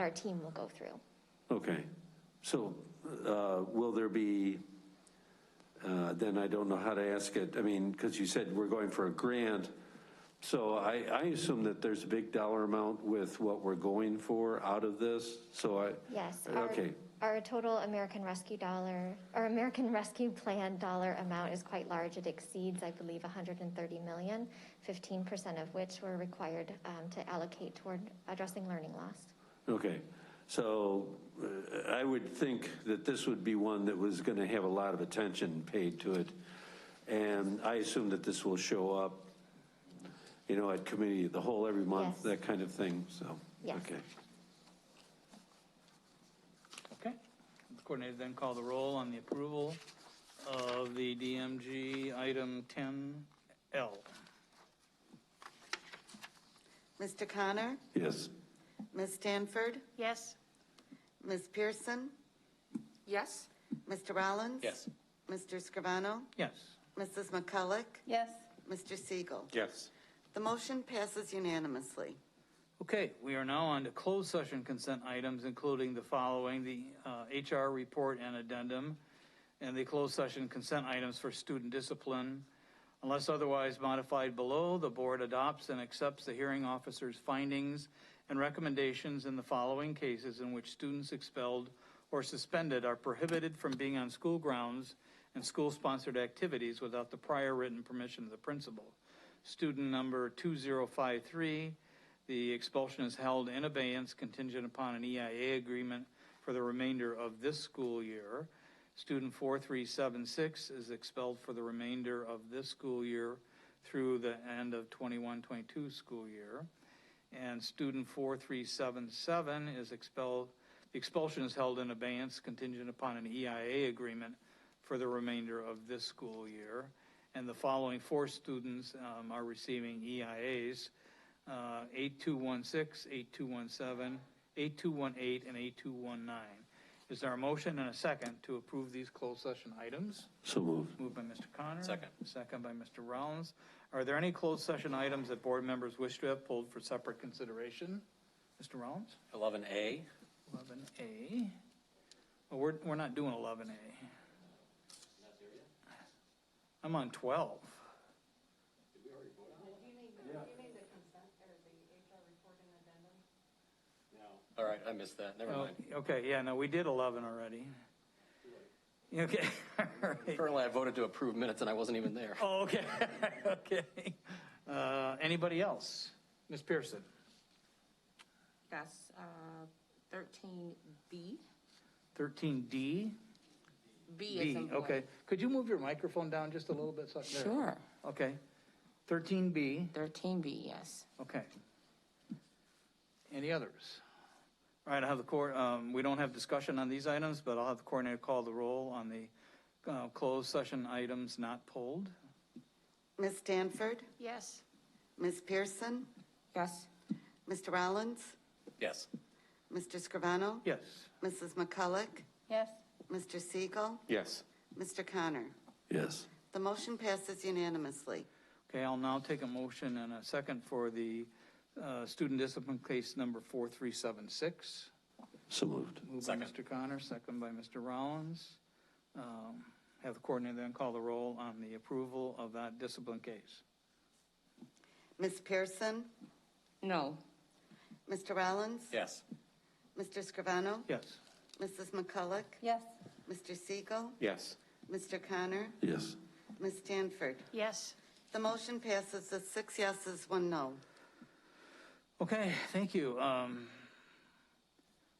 our team will go through. Okay. So will there be, then I don't know how to ask it. I mean, because you said we're going for a grant. So I assume that there's a big dollar amount with what we're going for out of this. So yes. Okay. Our total American Rescue Plan dollar amount is quite large. It exceeds, I believe, $130 million, 15% of which were required to allocate toward addressing learning loss. Okay. So I would think that this would be one that was going to have a lot of attention paid to it. And I assume that this will show up, at committee of the whole every month, yes. that kind of thing. So, yes. Okay. Okay. The coordinator then call the roll on the approval of the DMG item 10L. Mr. Conner? Yes. Ms. Stanford? Yes. Ms. Pearson? Yes? Mr. Rollins? Yes. Mr. Scrivano? Yes. Mrs. McCulloch? Yes. Mr. Siegel? Yes. The motion passes unanimously. Okay, we are now on to closed session consent items, including the following: the HR report and addendum, and the closed session consent items for student discipline. Unless otherwise modified below, the board adopts and accepts the hearing officer's findings and recommendations in the following cases in which students expelled or suspended are prohibited from being on school grounds and school-sponsored activities without the prior written permission of the principal. Student number 2053, the expulsion is held in abeyance contingent upon an EIA agreement for the remainder of this school year. Student 4376 is expelled for the remainder of this school year through the end of 21-22 school year. And student 4377 is expelled. The expulsion is held in abeyance contingent upon an EIA agreement for the remainder of this school year. And the following four students are receiving EIAs, 8216, 8217, 8218, and 8219. Is there a motion and a second to approve these closed session items? So moved. Moved by Mr. Conner. Second. Second by Mr. Rollins. Are there any closed session items that board members wish to have pulled for separate consideration? Mr. Rollins? 11A. 11A. Well, we're not doing 11A. I'm on 12. All right, I missed that. Never mind. Okay, yeah, no, we did 11 already. Okay, all right. Apparently, I voted to approve minutes and I wasn't even there. Oh, okay, okay. Anybody else? Ms. Pearson? Yes, 13B. 13D? B is in boy. Okay. Could you move your microphone down just a little bit? So there. Sure. Okay. 13B. 13B, yes. Okay. Any others? All right, I have the we don't have discussion on these items, but I'll have the coordinator call the roll on the closed session items not pulled. Ms. Stanford? Yes. Ms. Pearson? Yes? Mr. Rollins? Yes. Mr. Scrivano? Yes. Mrs. McCulloch? Yes. Mr. Siegel? Yes. Mr. Conner? Yes. The motion passes unanimously. Okay, I'll now take a motion and a second for the student discipline case number 4376. So moved. Moved by Mr. Conner, second by Mr. Rollins. Have the coordinator then call the roll on the approval of that discipline case. Ms. Pearson? No. Mr. Rollins? Yes. Mr. Scrivano? Yes. Mrs. McCulloch? Yes. Mr. Siegel? Yes. Mr. Connor, Yes. Ms. Stanford. Yes. The motion passes with 6 yeses, 1 no. Okay, thank you.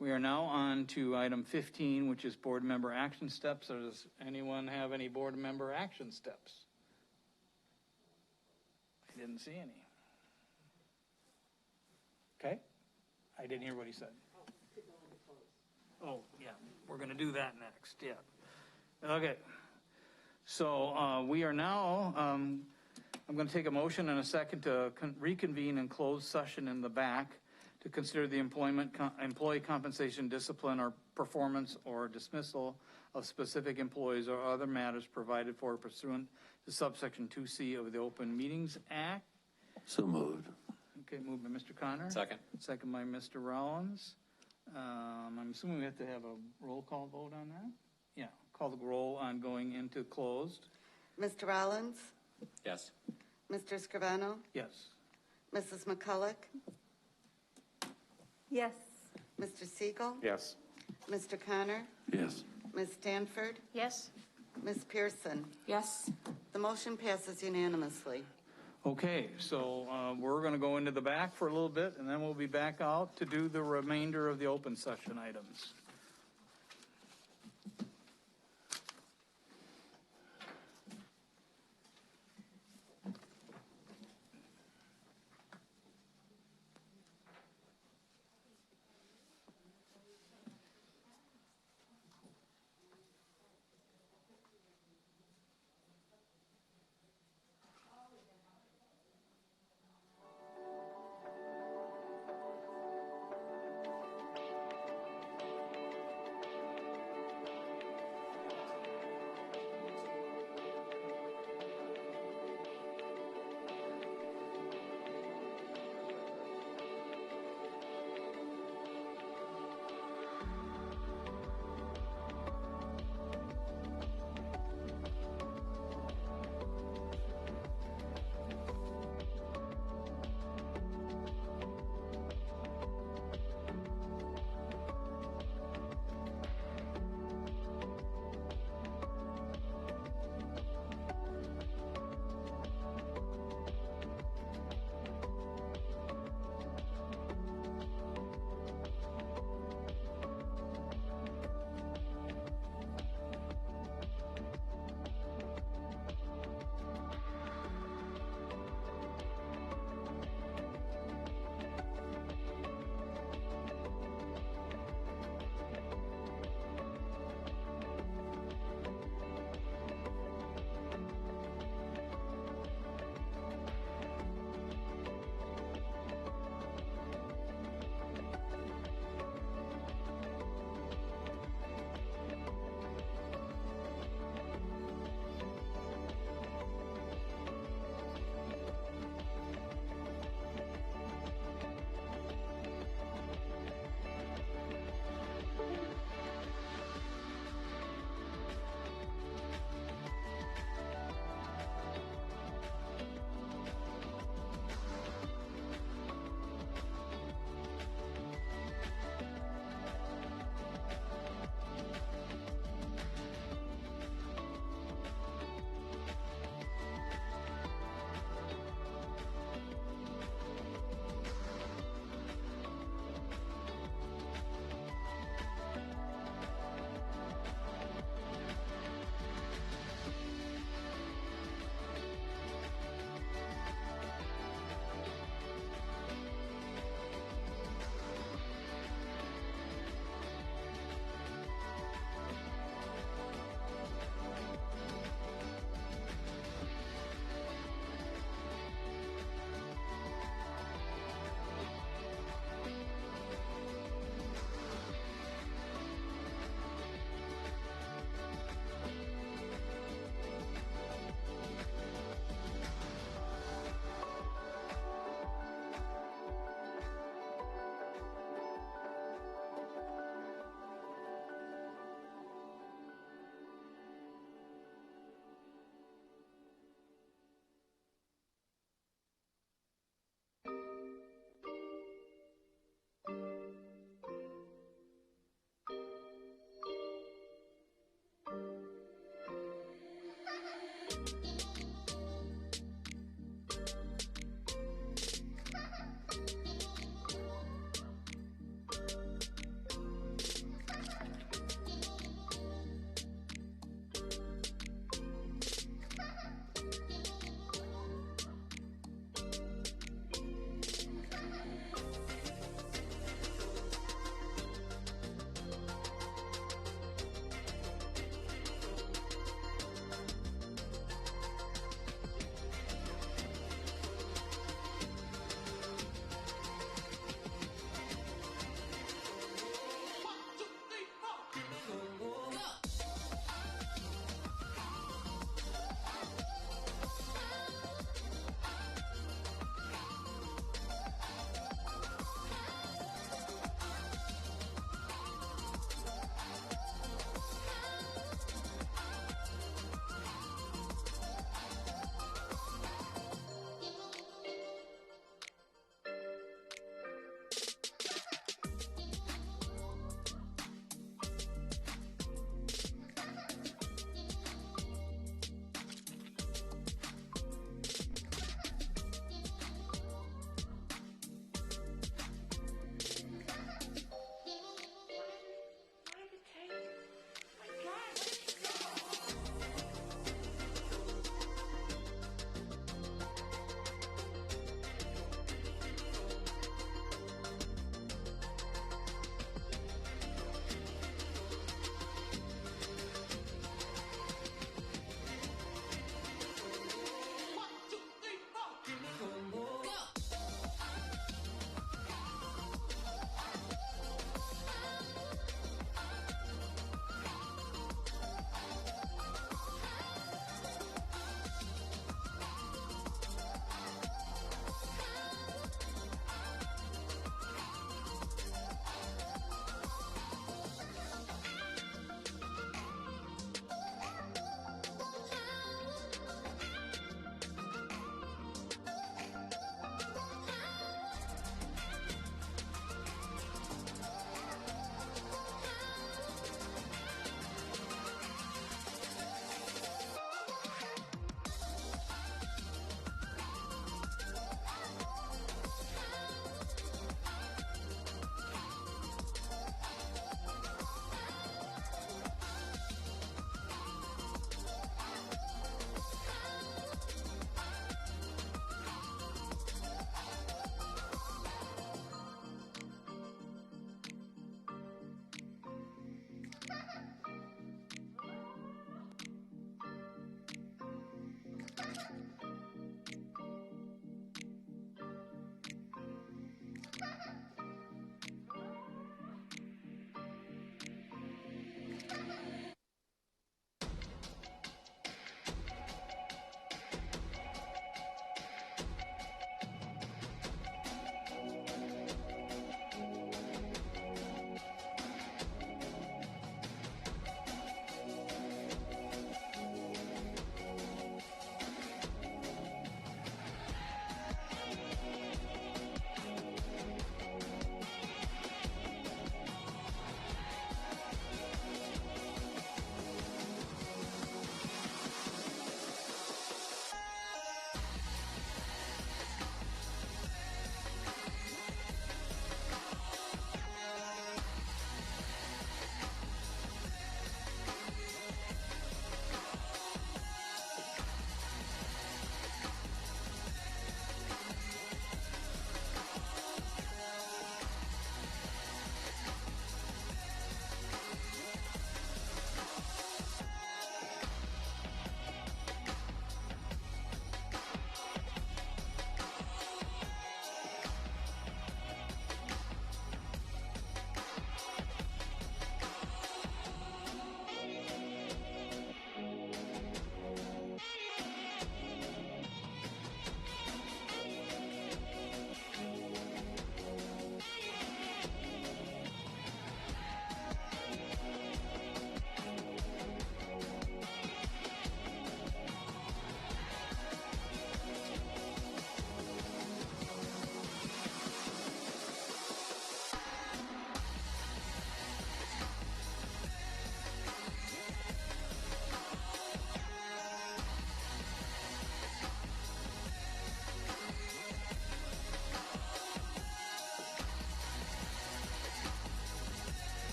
We are now on to item 15, which is board member action steps. Does anyone have any board member action steps? I didn't see any. Okay, I didn't hear what he said. Oh, yeah, we're going to do that next, yeah. Okay, so we are now, I'm going to take a motion and a second to reconvene in closed session in the back to consider the employee compensation, discipline, or performance or dismissal of specific employees or other matters provided for pursuant to subsection 2C of the Open Meetings Act. So moved. Okay, moved by Mr. Connor. Second. Second by Mr. Rollins. I'm assuming we have to have a roll call vote on that? Yeah, call the roll on going into closed. Mr. Rollins, Yes. Mr. Scrivano, Yes. Mrs. McCulloch, Yes. Mr. Siegel, Yes. Mr. Connor, Yes. Ms. Stanford, Yes. Ms. Pearson. Yes? The motion passes unanimously. Okay, so we're going to go into the back for a little bit, and then we'll be back out to do the remainder of the open session items.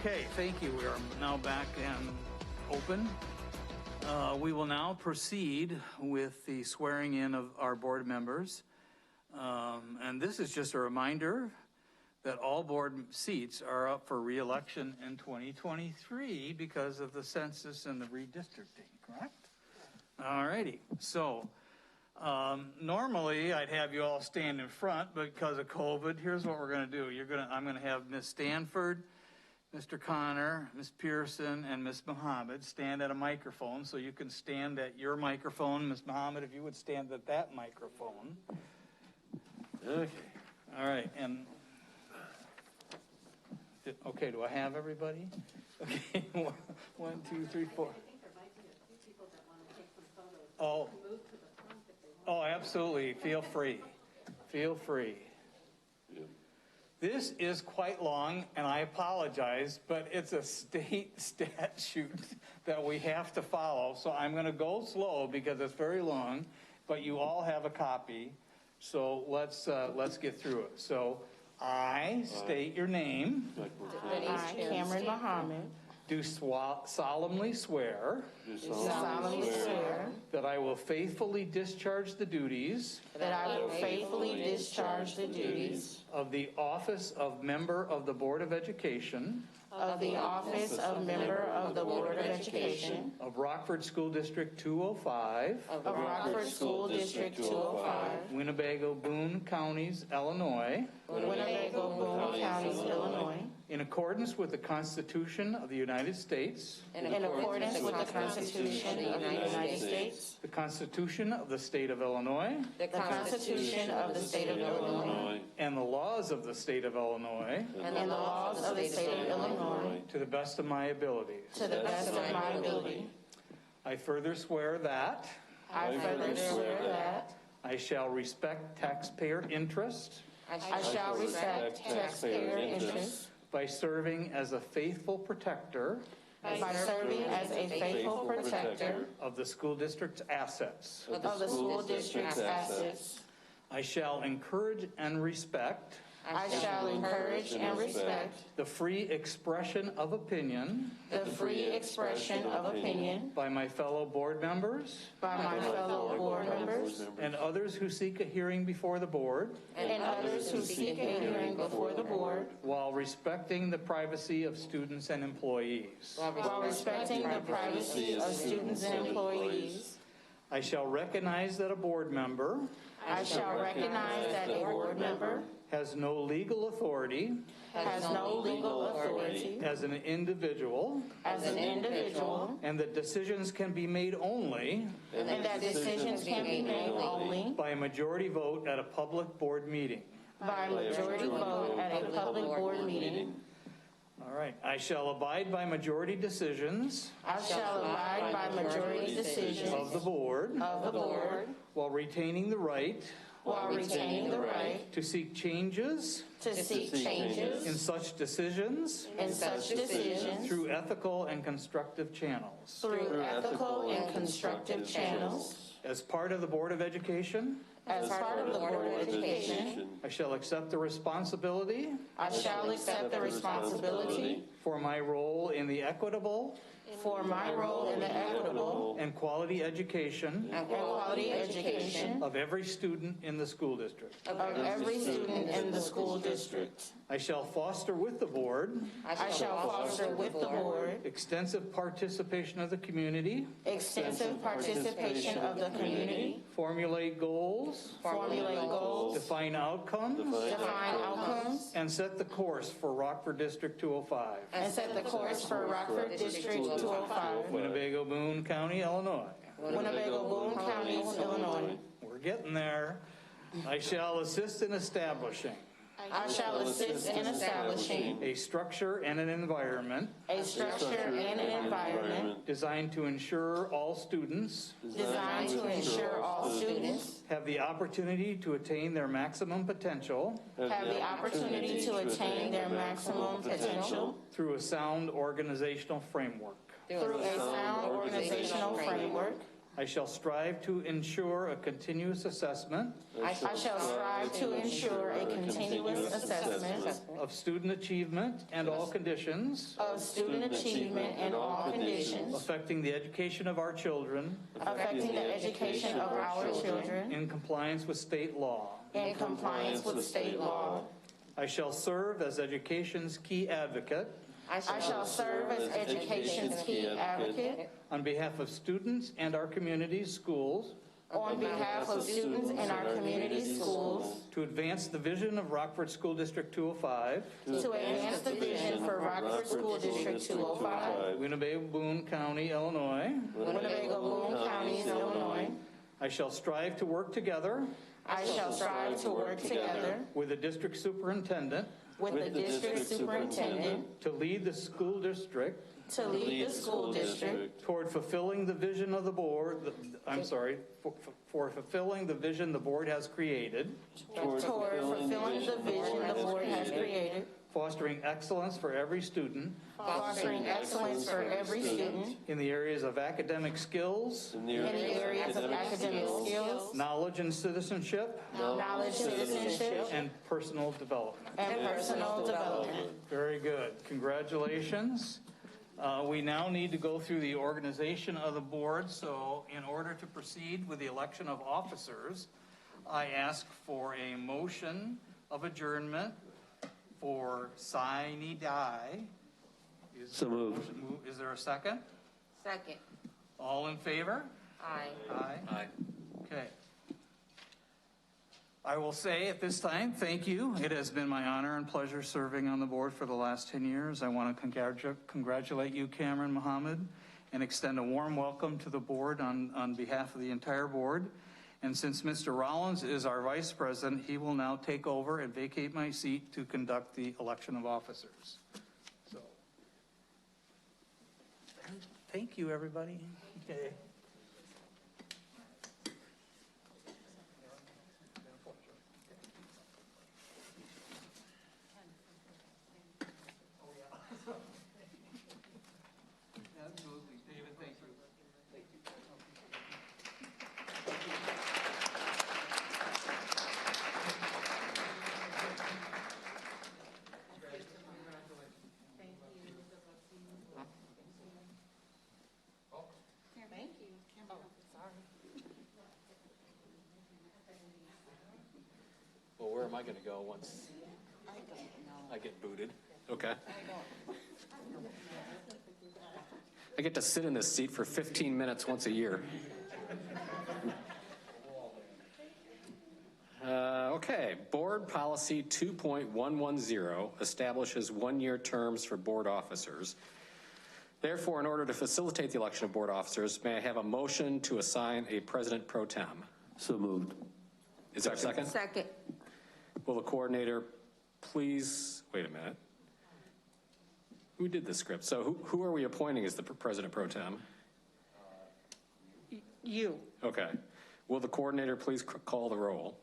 Okay, thank you. We are now back and open. We will now proceed with the swearing in of our board members. And this is just a reminder that all board seats are up for re-election in 2023 because of the census and the redistricting, correct? All righty. So normally I'd have you all stand in front, but because of COVID, here's what we're going to do. I'm going to have Ms. Stanford, Mr. Connor, Ms. Pearson, and Ms. Mohammed stand at a microphone, so you can stand at your microphone. Ms. Mohammed, if you would stand at that microphone. Okay. All right. And okay, do I have everybody? Okay. 1, 2, 3, 4. Oh, absolutely. Feel free. Feel free. This is quite long, and I apologize, but it's a state statute that we have to follow. So I'm going to go slow because it's very long, but you all have a copy. So let's get through it. So I state your name. I, Cameron Muhammad, Do solemnly swear that I will faithfully discharge the duties of the office of member of the Board of Education of Rockford School District 205 Winnebago, Boone Counties, Illinois, in accordance with the Constitution of the United States, the Constitution of the State of Illinois, and the laws of the State of Illinois, to the best of my abilities. I further swear that I shall respect taxpayer interest by serving as a faithful protector of the school district's assets. I shall encourage and respect the free expression of opinion by my fellow board members and others who seek a hearing before the board while respecting the privacy of students and employees. I shall recognize that a board member has no legal authority as an individual, and that decisions can be made only by a majority vote at a public board meeting. All right. I shall abide by majority decisions of the board while retaining the right to seek changes in such decisions through ethical and constructive channels. As part of the Board of Education, I shall accept the responsibility for my role in the equitable and quality education of every student in the school district. I shall foster with the board extensive participation of the community, formulate goals, define outcomes, and set the course for Rockford District 205. Winnebago, Boone County, Illinois. We're getting there. I shall assist in establishing a structure and an environment designed to ensure all students have the opportunity to attain their maximum potential through a sound organizational framework. I shall strive to ensure a continuous assessment I shall strive to ensure a continuous assessment of student achievement and all conditions of student achievement in all conditions affecting the education of our children affecting the education of our children in compliance with state law. in compliance with state law. I shall serve as education's key advocate I shall serve as education's key advocate on behalf of students and our community's schools on behalf of students in our community schools to advance the vision of Rockford School District 205, to advance the vision for Rockford School District 205, Winnebago, Boone County, Illinois. Winnebago, Boone Counties, Illinois. I shall strive to work together I shall strive to work together with the district superintendent with the district superintendent to lead the school district to lead the school district toward fulfilling the vision of the board, for fulfilling the vision the board has created, toward fulfilling the vision the board has created, fostering excellence for every student fostering excellence for every student in the areas of academic skills, in the areas of academic skills, knowledge and citizenship, citizenship, and personal development. and personal development. Very good. Congratulations. We now need to go through the organization of the board. So in order to proceed with the election of officers, I ask for a motion of adjournment for sine die. So moved. Is there a second? Second. All in favor? Aye. Aye. Aye. Okay. I will say at this time, thank you. It has been my honor and pleasure serving on the board for the last 10 years. I want to congratulate you, Cameron Mohammed, and extend a warm welcome to the board on behalf of the entire board. And since Mr. Rollins is our vice president, he will now take over and vacate my seat to conduct the election of officers. So, thank you, everybody. Okay. Absolutely. David, thank you. Well, where am I going to go once I get booted? Okay. I get to sit in this seat for 15 minutes once a year. Okay, Board Policy 2.110 establishes one-year terms for board officers. Therefore, in order to facilitate the election of board officers, may I have a motion to assign a president pro tem? So moved. Is there a second? Second. Will the coordinator please, wait a minute. Who did the script? So who are we appointing as the president pro tem? You. Okay. Will the coordinator please call the roll?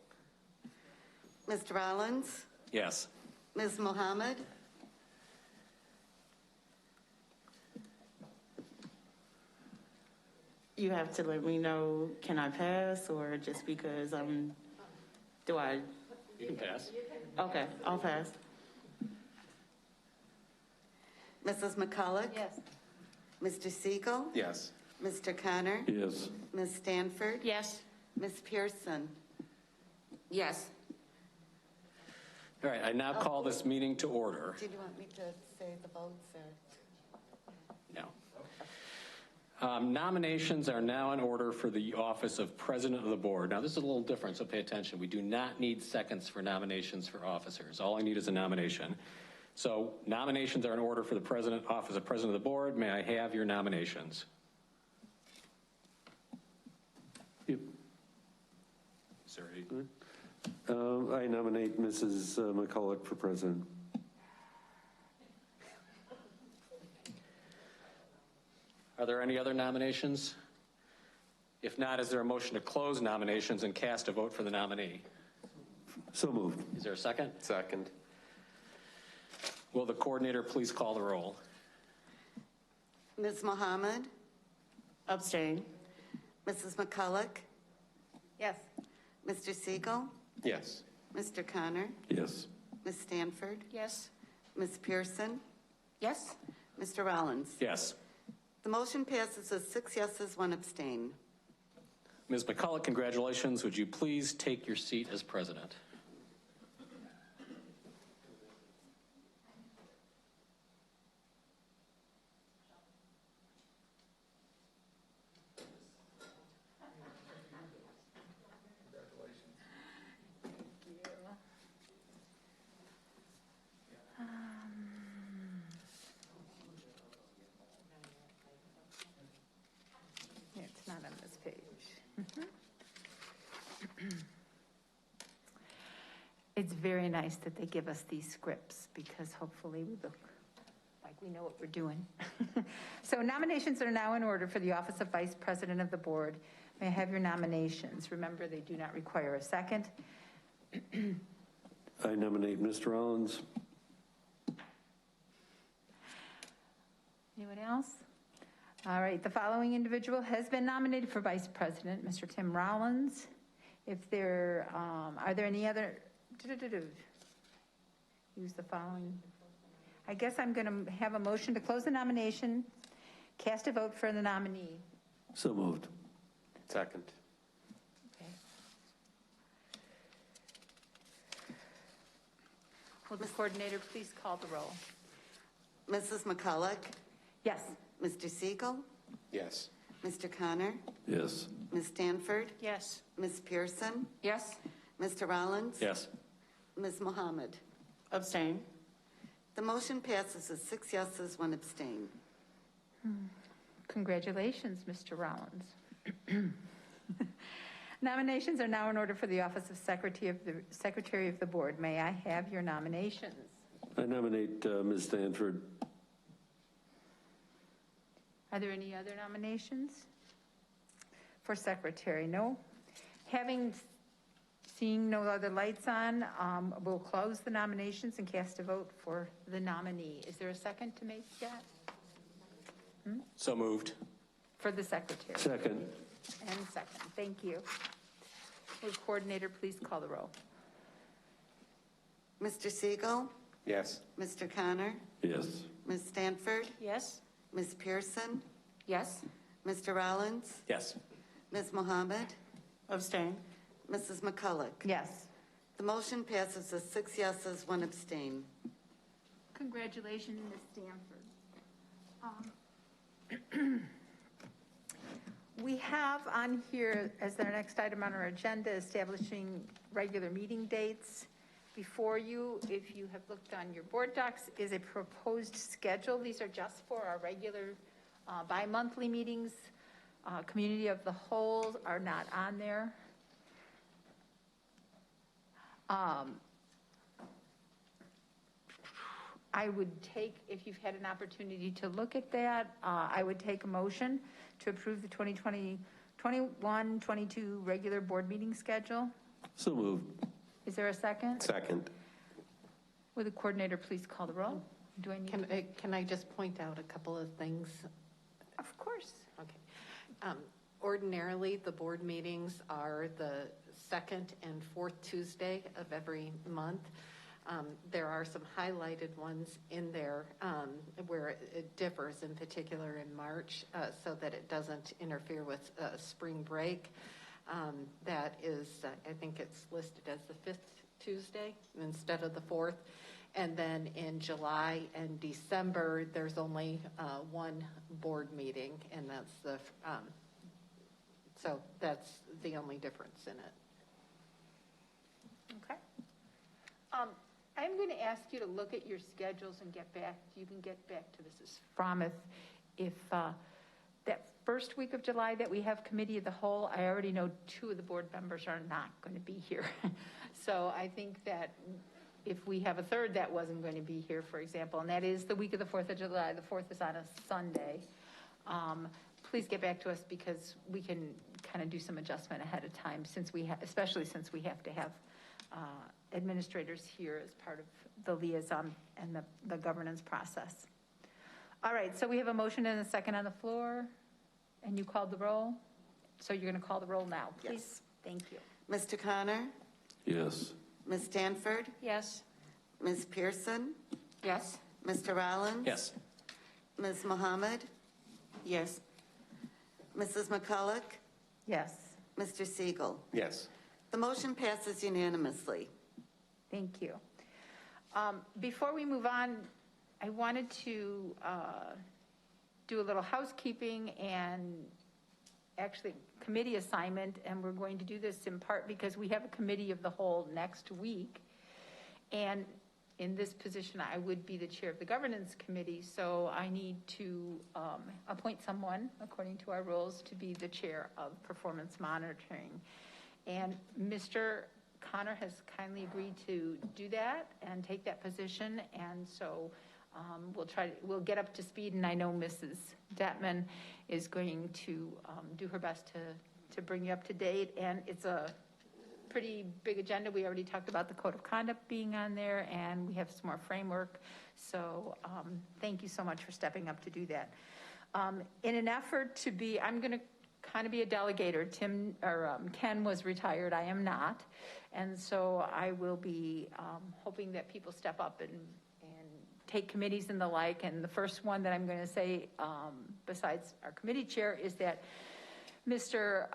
Mr. Rollins? Yes. Ms. Mohammed? You have to let me know, can I pass, or just because do I? You can pass. Okay, I'll pass. Mrs. McCulloch? Yes. Mr. Siegel? Yes. Mr. Connor? Yes. Ms. Stanford? Yes. Ms. Pearson? Yes. All right, I now call this meeting to order. Did you want me to say the votes or? No. Nominations are now in order for the office of president of the board. Now, this is a little different, so pay attention. We do not need seconds for nominations for officers. All I need is a nomination. So nominations are in order for the office of president of the board. May I have your nominations? Yep. Sir. I nominate Mrs. McCulloch for president. Are there any other nominations? If not, is there a motion to close nominations and cast a vote for the nominee? So moved. Is there a second? Second. Will the coordinator please call the roll? Ms. Mohammed? Abstain. Mrs. McCulloch, Yes. Mr. Siegel, Yes. Mr. Connor, Yes. Ms. Stanford, Yes. Ms. Pearson, Yes? Mr. Rollins. Yes. The motion passes with 6 yeses, 1 abstain. Ms. McCulloch, congratulations. Would you please take your seat as president? It's not on this page. It's very nice that they give us these scripts because hopefully we look like we know what we're doing. So nominations are now in order for the office of Vice President of the Board. May I have your nominations? Remember, they do not require a second. I nominate Mr. Rollins. Anyone else? All right, the following individual has been nominated for Vice President, Mr. Tim Rollins. If there, are there any other, use the following. I guess I'm going to have a motion to close the nomination, cast a vote for the nominee. So moved. Second. Okay. Will the coordinator please call the roll? Mrs. McCulloch, Yes. Mr. Siegel, Yes. Mr. Connor, Yes. Ms. Stanford, Yes. Ms. Pearson, Yes? Mr. Rollins. Yes. Ms. Mohammed. Abstain. The motion passes with 6 yeses, 1 abstain. Congratulations, Mr. Rollins. Nominations are now in order for the office of Secretary of the Board. May I have your nominations? I nominate Ms. Stanford. Are there any other nominations for Secretary? No? Seeing no other lights on, we'll close the nominations and cast a vote for the nominee. Is there a second to make that? So moved. For the Secretary? Second. And second, thank you. Will the coordinator please call the roll? Mr. Siegel, Yes. Mr. Connor, Yes. Ms. Stanford, Yes. Ms. Pearson, Yes? Mr. Rollins, Yes. Ms. Mohammed, Abstain. Mrs. McCulloch. Yes. The motion passes with 6 yeses, 1 abstain. Congratulations, Ms. Stanford. We have on here as our next item on our agenda, establishing regular meeting dates. Before you, if you have looked on your board docs, is a proposed schedule. These are just for our regular bi-monthly meetings. Community of the whole are not on there. I would take, if you've had an opportunity to look at that, I would take a motion to approve the 2021-22 regular board meeting schedule. So moved. Is there a second? Second. Would the coordinator please call the roll? Do I need to? Can I just point out a couple of things? Of course. Okay. Ordinarily, the board meetings are the second and fourth Tuesday of every month. There are some highlighted ones in there where it differs, in particular in March, so that it doesn't interfere with spring break. That is, I think it's listed as the fifth Tuesday instead of the fourth. And then in July and December, there's only one board meeting, and that's the, so that's the only difference in it. Okay. I'm going to ask you to look at your schedules and get back, you can get back to Mrs. Frommeth. If that first week of July that we have committee of the whole, I already know 2 of the board members are not going to be here. So I think that if we have a third that wasn't going to be here, for example, and that is the week of the 4th of July, the 4th is on a Sunday, please get back to us because we can kind of do some adjustment ahead of time, since we especially since we have to have administrators here as part of the liaison and the governance process. All right, so we have a motion and a second on the floor, and you called the roll? So you're going to call the roll now, please? Yes. Thank you. Mr. Connor? Yes. Ms. Stanford? Yes. Ms. Pearson? Yes? Mr. Rollins? Yes. Ms. Mohammed? Yes. Mrs. McCulloch? Yes. Mr. Siegel? Yes. The motion passes unanimously. Thank you. Before we move on, I wanted to do a little housekeeping and actually committee assignment, and we're going to do this in part because we have a committee of the whole next week. And in this position, I would be the chair of the governance committee, so I need to appoint someone, according to our rules, to be the chair of performance monitoring. And Mr. Connor has kindly agreed to do that and take that position, and so we'll get up to speed, and I know Mrs. Detman is going to do her best to bring you up to date, and it's a pretty big agenda. We already talked about the code of conduct being on there, and we have some more framework, so thank you so much for stepping up to do that. In an effort to be, I'm going to kind of be a delegator. Ken was retired, I am not, and so I will be hoping that people step up and take committees and the like. And the first one that I'm going to say, besides our committee chair, is that Mr.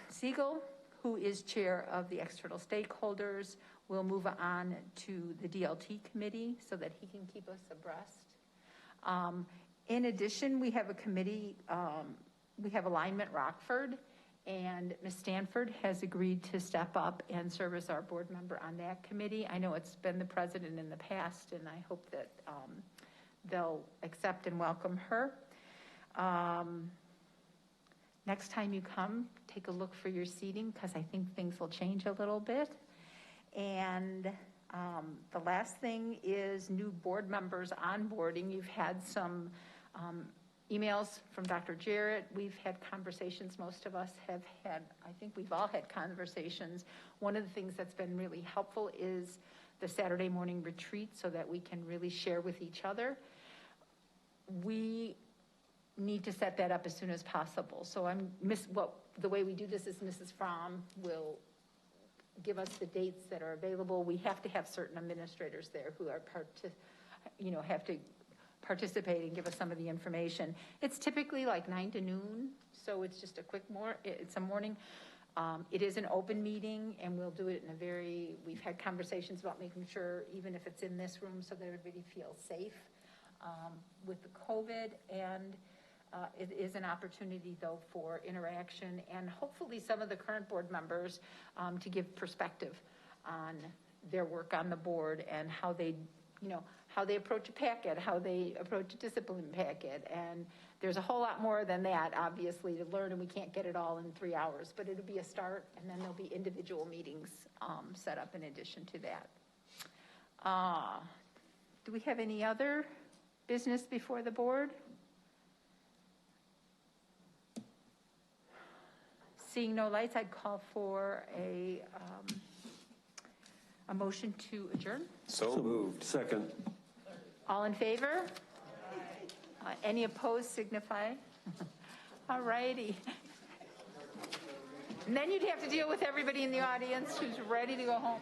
Siegel, who is chair of the external stakeholders, will move on to the DLT committee so that he can keep us abreast. In addition, we have a committee, we have Alignment Rockford, and Ms. Stanford has agreed to step up and serve as our board member on that committee. I know it's been the president in the past, and I hope that they'll accept and welcome her. Next time you come, take a look for your seating, because I think things will change a little bit. And the last thing is new board members onboarding. You've had some emails from Dr. Jarrett. We've had conversations, most of us have had, I think we've all had conversations. One of the things that's been really helpful is the Saturday morning retreat, so that we can really share with each other. We need to set that up as soon as possible. So the way we do this is Mrs. Fromm will give us the dates that are available. We have to have certain administrators there who are have to participate and give us some of the information. It's typically like 9 to noon, so it's just it's a morning. It is an open meeting, and we'll do it in we've had conversations about making sure, even if it's in this room, so that everybody feels safe with the COVID, and it is an opportunity, though, for interaction, and hopefully some of the current board members to give perspective on their work on the board and how they approach a packet, how they approach a discipline packet. And there's a whole lot more than that, obviously, to learn, and we can't get it all in 3 hours, but it'll be a start, and then there'll be individual meetings set up in addition to that. Do we have any other business before the board? Seeing no lights, I'd call for a motion to adjourn. So moved. Second. All in favor? Any opposed signify? All righty. And then you'd have to deal with everybody in the audience who's ready to go home.